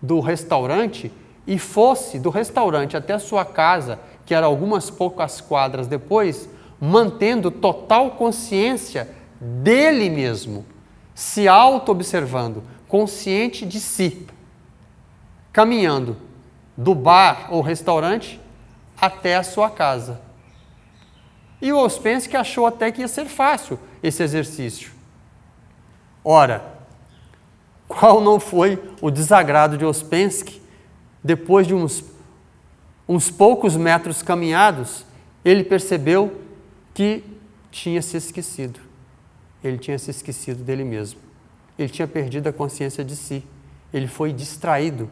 do restaurante e fosse do restaurante até a sua casa, que era algumas poucas quadras depois, mantendo total consciência dele mesmo, se auto-observando, consciente de si, caminhando do bar ou restaurante até a sua casa. E o Ouspensky achou até que ia ser fácil esse exercício. Ora, qual não foi o desagrado de Ouspensky? Depois de uns poucos metros caminhados, ele percebeu que tinha se esquecido. Ele tinha se esquecido dele mesmo. Ele tinha perdido a consciência de si. Ele foi distraído.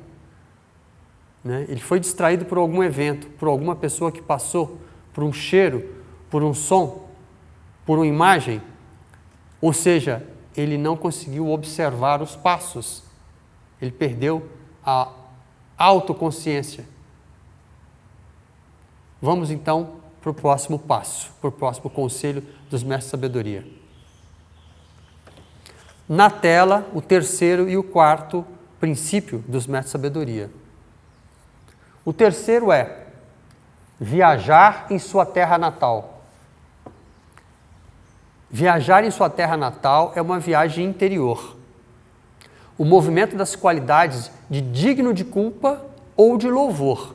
Né? Ele foi distraído por algum evento, por alguma pessoa que passou, por um cheiro, por um som, por uma imagem. Ou seja, ele não conseguiu observar os passos. Ele perdeu a autoconsciência. Vamos então para o próximo passo, para o próximo conselho dos mestres de sabedoria. Na tela, o terceiro e o quarto princípio dos mestres de sabedoria. O terceiro é viajar em sua terra natal. Viajar em sua terra natal é uma viagem interior. O movimento das qualidades de digno de culpa ou de louvor.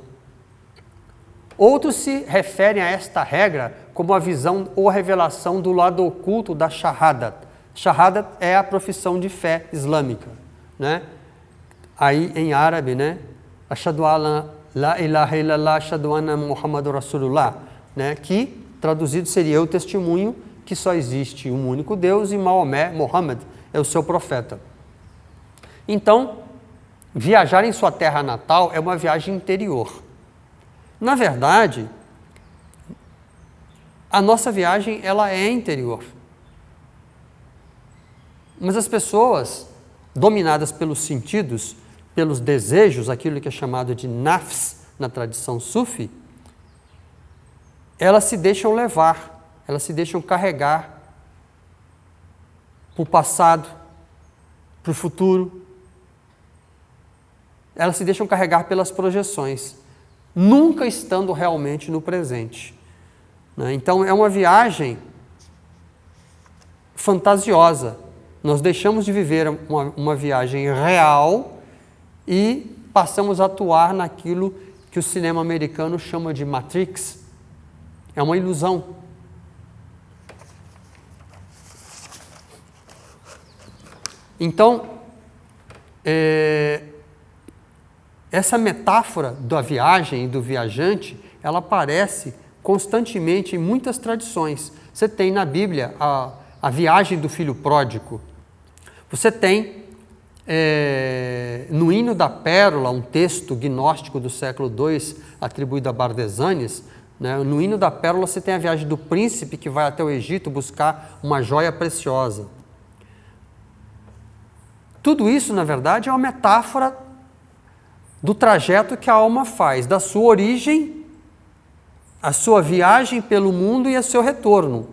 Outros se referem a esta regra como a visão ou a revelação do lado oculto da Shahadat. Shahadat é a profissão de fé islâmica, né? Aí em árabe, né? Ashhadu an la ilaha illallah, ashhadu anna Muhammadur Rasulullah, né? Que traduzido seria o testemunho que só existe um único Deus e Maomé, Muhammad, é o seu profeta. Então, viajar em sua terra natal é uma viagem interior. Na verdade, a nossa viagem ela é interior. Mas as pessoas, dominadas pelos sentidos, pelos desejos, aquilo que é chamado de nafs na tradição sufi, elas se deixam levar, elas se deixam carregar para o passado, para o futuro. Elas se deixam carregar pelas projeções, nunca estando realmente no presente. Então, é uma viagem fantasiosa. Nós deixamos de viver uma viagem real e passamos a atuar naquilo que o cinema americano chama de Matrix. É uma ilusão. Então, essa metáfora da viagem e do viajante, ela aparece constantemente em muitas tradições. Você tem na Bíblia a viagem do filho pródigo. Você tem no Hino da Pérola, um texto gnóstico do século II, atribuído a Bardesanes, né? No Hino da Pérola você tem a viagem do príncipe que vai até o Egito buscar uma joia preciosa. Tudo isso, na verdade, é uma metáfora do trajeto que a alma faz, da sua origem, a sua viagem pelo mundo e o seu retorno.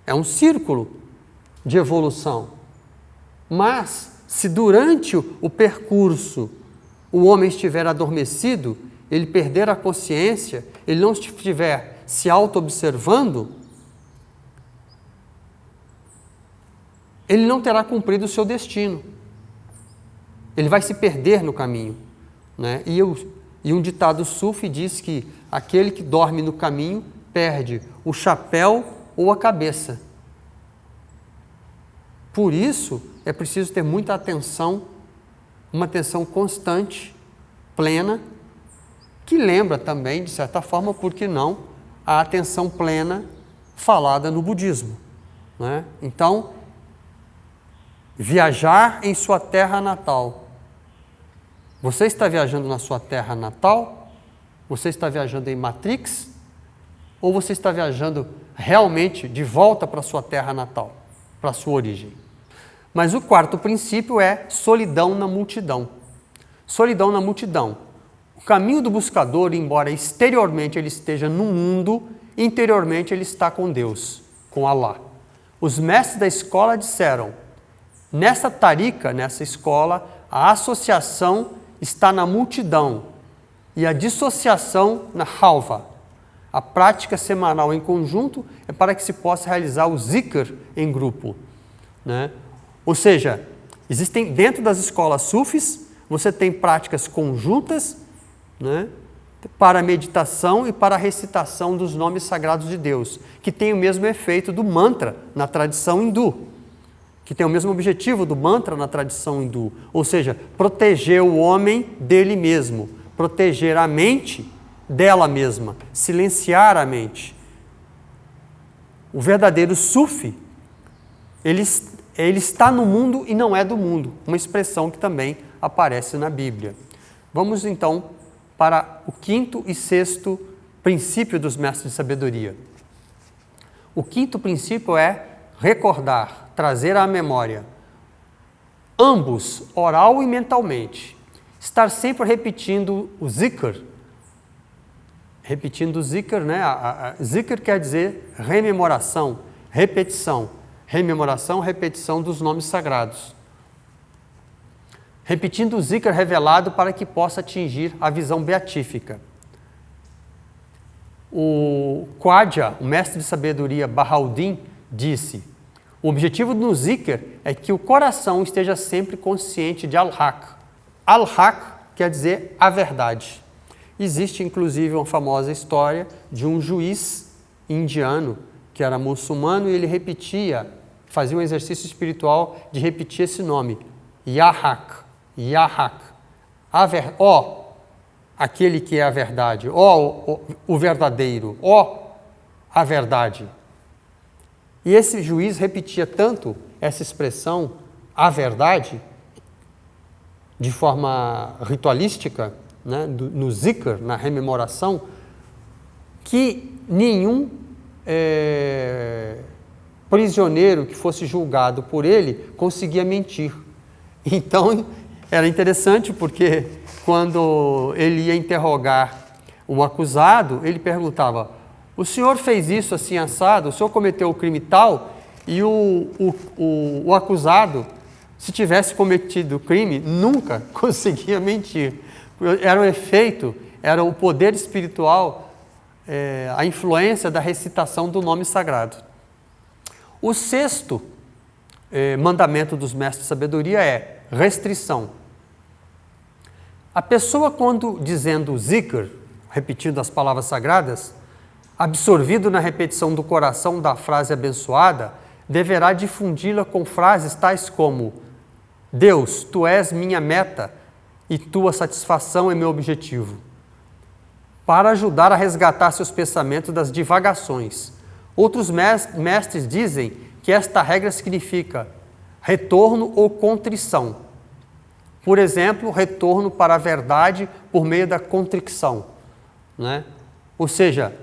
É um círculo de evolução. Mas, se durante o percurso o homem estiver adormecido, ele perder a consciência, ele não estiver se auto-observando, ele não terá cumprido o seu destino. Ele vai se perder no caminho. Né? E um ditado sufi diz que aquele que dorme no caminho perde o chapéu ou a cabeça. Por isso, é preciso ter muita atenção, uma atenção constante, plena, que lembra também, de certa forma, por que não, a atenção plena falada no budismo. Né? Então, viajar em sua terra natal. Você está viajando na sua terra natal? Você está viajando em Matrix? Ou você está viajando realmente de volta para a sua terra natal, para a sua origem? Mas o quarto princípio é solidão na multidão. Solidão na multidão. O caminho do buscador, embora exteriormente ele esteja no mundo, interiormente ele está com Deus, com Allah. Os mestres da escola disseram, nessa tarica, nessa escola, a associação está na multidão e a dissociação na halva. A prática semanal em conjunto é para que se possa realizar o zikr em grupo. Né? Ou seja, existem dentro das escolas sufis, você tem práticas conjuntas, né, para a meditação e para a recitação dos nomes sagrados de Deus, que tem o mesmo efeito do mantra na tradição hindu, que tem o mesmo objetivo do mantra na tradição hindu, ou seja, proteger o homem dele mesmo, proteger a mente dela mesma, silenciar a mente. O verdadeiro sufi, ele está no mundo e não é do mundo, uma expressão que também aparece na Bíblia. Vamos então para o quinto e sexto princípio dos mestres de sabedoria. O quinto princípio é recordar, trazer à memória, ambos, oral e mentalmente, estar sempre repetindo o zikr. Repetindo o zikr, né? Zikr quer dizer rememoração, repetição. Rememoração, repetição dos nomes sagrados. Repetindo o zikr revelado para que possa atingir a visão beatífica. O Khwaja, o mestre de sabedoria Bahauddin, disse: o objetivo do zikr é que o coração esteja sempre consciente de Al-Haq. Al-Haq quer dizer a verdade. Existe inclusive uma famosa história de um juiz indiano que era muçulmano e ele fazia um exercício espiritual de repetir esse nome, Ya-Haq, Ya-Haq, aquele que é a verdade, o verdadeiro, a verdade. E esse juiz repetia tanto essa expressão, a verdade, de forma ritualística, né, no zikr, na rememoração, que nenhum prisioneiro que fosse julgado por ele conseguia mentir. Então, era interessante porque quando ele ia interrogar o acusado, ele perguntava: o senhor fez isso assim assado? O senhor cometeu o crime tal? E o acusado, se tivesse cometido o crime, nunca conseguia mentir. Era o efeito, era o poder espiritual, a influência da recitação do nome sagrado. O sexto mandamento dos mestres de sabedoria é restrição. A pessoa, quando dizendo zikr, repetindo as palavras sagradas, absorvido na repetição do coração da frase abençoada, deverá difundi-la com frases tais como: Deus, Tu és minha meta e Tua satisfação é meu objetivo, para ajudar a resgatar seus pensamentos das divagações. Outros mestres dizem que esta regra significa retorno ou contrição. Por exemplo, retorno para a verdade por meio da contrição, né? Ou seja,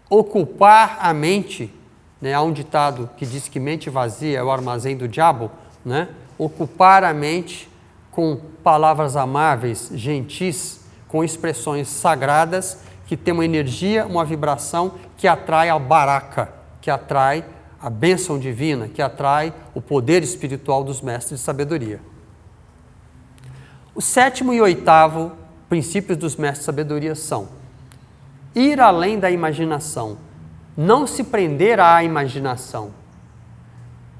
ocupar a mente, né? Há um ditado que diz que mente vazia é o armazém do diabo, né? Ocupar a mente com palavras amáveis, gentis, com expressões sagradas que têm uma energia, uma vibração que atrai a baraka, que atrai a bênção divina, que atrai o poder espiritual dos mestres de sabedoria. O sétimo e oitavo princípios dos mestres de sabedoria são: ir além da imaginação, não se prender à imaginação,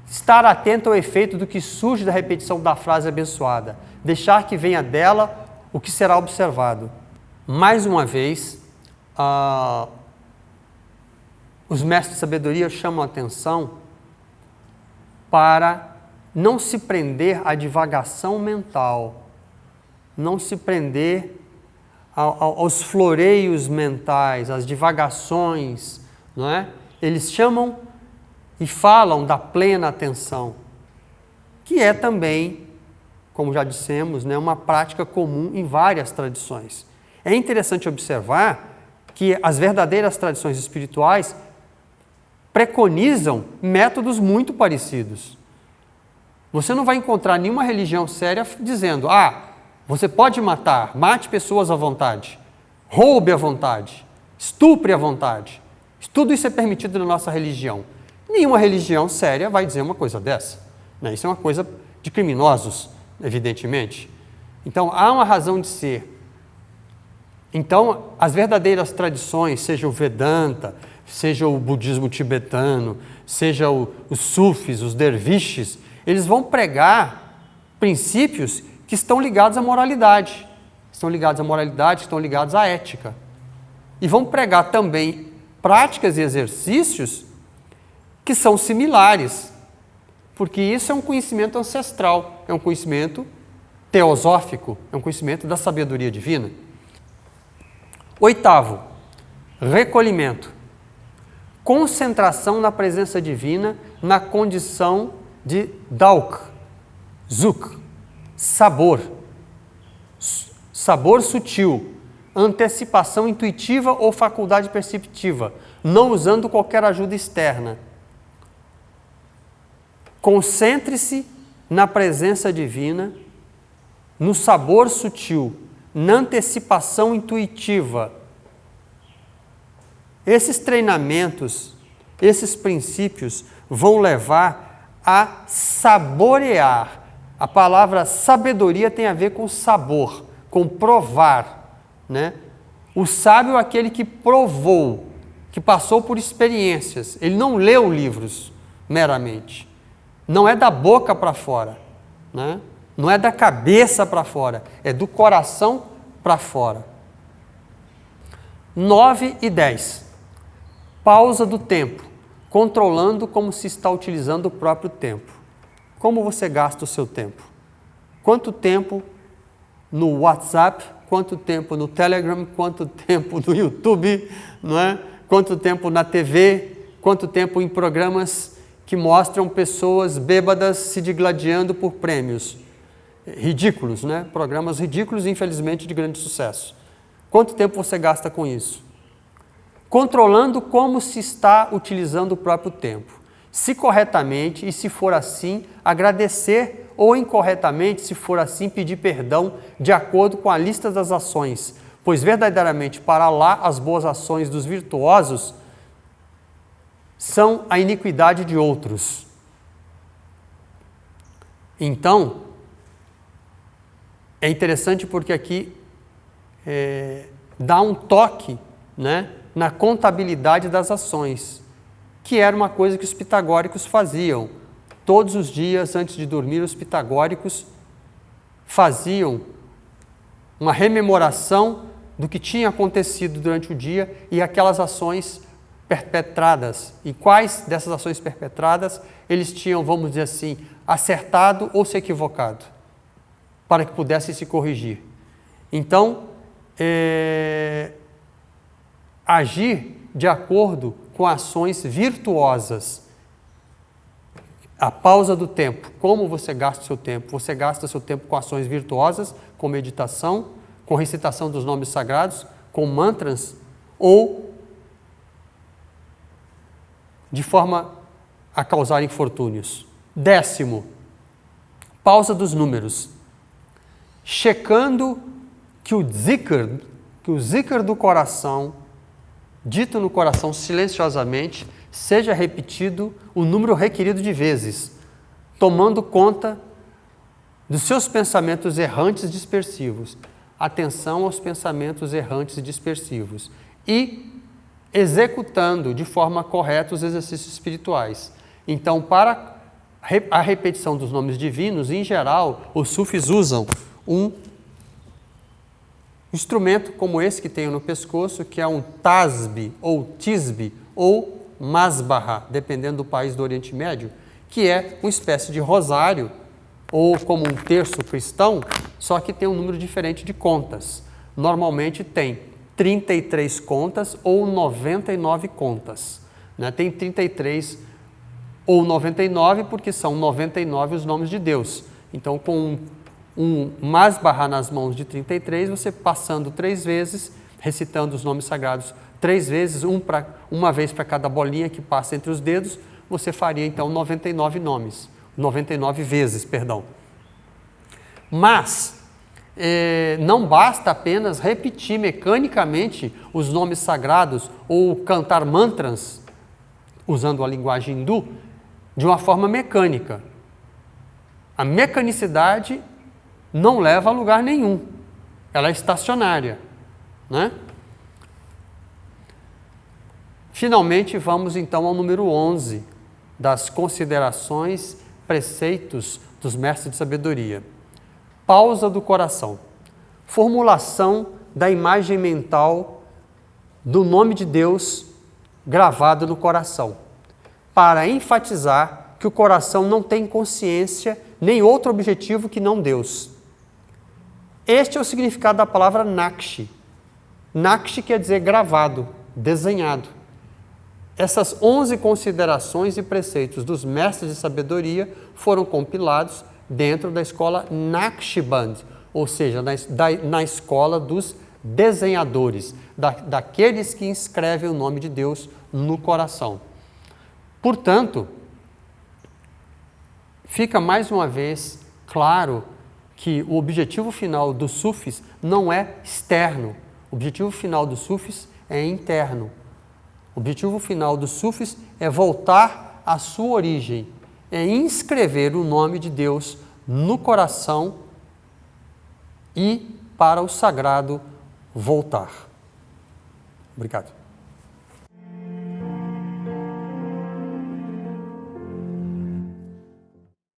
estar atento ao efeito do que surge da repetição da frase abençoada, deixar que venha dela o que será observado. Mais uma vez, os mestres de sabedoria chamam a atenção para não se prender à divagação mental, não se prender aos floreios mentais, às divagações, não é? Eles chamam e falam da plena atenção, que é também, como já dissemos, né, uma prática comum em várias tradições. É interessante observar que as verdadeiras tradições espirituais preconizam métodos muito parecidos. Você não vai encontrar nenhuma religião séria dizendo: você pode matar, mate pessoas à vontade, roube à vontade, estupre à vontade. Tudo isso é permitido na nossa religião. Nenhuma religião séria vai dizer uma coisa dessa, né? Isso é uma coisa de criminosos, evidentemente. Então, há uma razão de ser. Então, as verdadeiras tradições, seja o Vedanta, seja o budismo tibetano, seja os sufis, os derviches, eles vão pregar princípios que estão ligados à moralidade, estão ligados à ética. E vão pregar também práticas e exercícios que são similares, porque isso é um conhecimento ancestral, é um conhecimento teosófico, é um conhecimento da sabedoria divina. Oitavo, recolhimento. Concentração na presença divina, na condição de dauk, zuk, sabor. Sabor sutil, antecipação intuitiva ou faculdade perceptiva, não usando qualquer ajuda externa. Concentre-se na presença divina, no sabor sutil, na antecipação intuitiva. Esses treinamentos, esses princípios vão levar a saborear. A palavra sabedoria tem a ver com sabor, com provar, né? O sábio é aquele que provou, que passou por experiências. Ele não leu livros meramente. Não é da boca para fora, né? Não é da cabeça para fora, é do coração para fora. 9 e 10. Pausa do tempo, controlando como se está utilizando o próprio tempo. Como você gasta o seu tempo? Quanto tempo no WhatsApp, quanto tempo no Telegram, quanto tempo no YouTube, não é? Quanto tempo na TV, quanto tempo em programas que mostram pessoas bêbadas se digladiando por prêmios ridículos, né? Programas ridículos e infelizmente de grande sucesso. Quanto tempo você gasta com isso? Controlando como se está utilizando o próprio tempo. Se corretamente e se for assim, agradecer ou incorretamente, se for assim, pedir perdão de acordo com a lista das ações, pois verdadeiramente para lá as boas ações dos virtuosos são a iniquidade de outros. Então, é interessante porque aqui dá um toque, né, na contabilidade das ações, que era uma coisa que os pitagóricos faziam. Todos os dias, antes de dormir, os pitagóricos faziam uma rememoração do que tinha acontecido durante o dia e aquelas ações perpetradas. E quais dessas ações perpetradas eles tinham, vamos dizer assim, acertado ou se equivocado, para que pudessem se corrigir. Então, agir de acordo com ações virtuosas. A pausa do tempo. Como você gasta o seu tempo? Você gasta o seu tempo com ações virtuosas, com meditação, com recitação dos nomes sagrados, com mantras, ou de forma a causar infortúnios. 10º, pausa dos números. Checando que o zikr do coração, dito no coração silenciosamente, seja repetido o número requerido de vezes, tomando conta dos seus pensamentos errantes e dispersivos. Atenção aos pensamentos errantes e dispersivos. E executando de forma correta os exercícios espirituais. Então, para a repetição dos nomes divinos, em geral, os sufis usam um instrumento como esse que tenho no pescoço, que é um tasbi, ou tisbi, ou masbarra, dependendo do país do Oriente Médio, que é uma espécie de rosário, ou como um terço cristão, só que tem um número diferente de contas. Normalmente tem 33 contas ou 99 contas. Né? Tem 33 ou 99 porque são 99 os nomes de Deus. Então, com um masbarra nas mãos de 33, você passando 3 vezes, recitando os nomes sagrados 3 vezes, uma vez para cada bolinha que passa entre os dedos, você faria então 99 nomes, 99 vezes, perdão. Mas não basta apenas repetir mecanicamente os nomes sagrados ou cantar mantras, usando a linguagem hindu, de uma forma mecânica. A mecanicidade não leva a lugar nenhum, ela é estacionária, né? Finalmente, vamos então ao número 11, das considerações, preceitos dos mestres de sabedoria. Pausa do coração. Formulação da imagem mental do nome de Deus gravado no coração. para enfatizar que o coração não tem consciência nem outro objetivo que não Deus. Este é o significado da palavra Nakshi. Nakshi quer dizer gravado, desenhado. Essas 11 considerações e preceitos dos mestres de sabedoria foram compilados dentro da escola Naqshband, ou seja, na escola dos desenhadores, daqueles que inscrevem o nome de Deus no coração. Portanto, fica mais uma vez claro que o objetivo final dos sufis não é externo, o objetivo final dos sufis é interno. O objetivo final dos sufis é voltar à sua origem, é inscrever o nome de Deus no coração e para o sagrado voltar. Obrigado.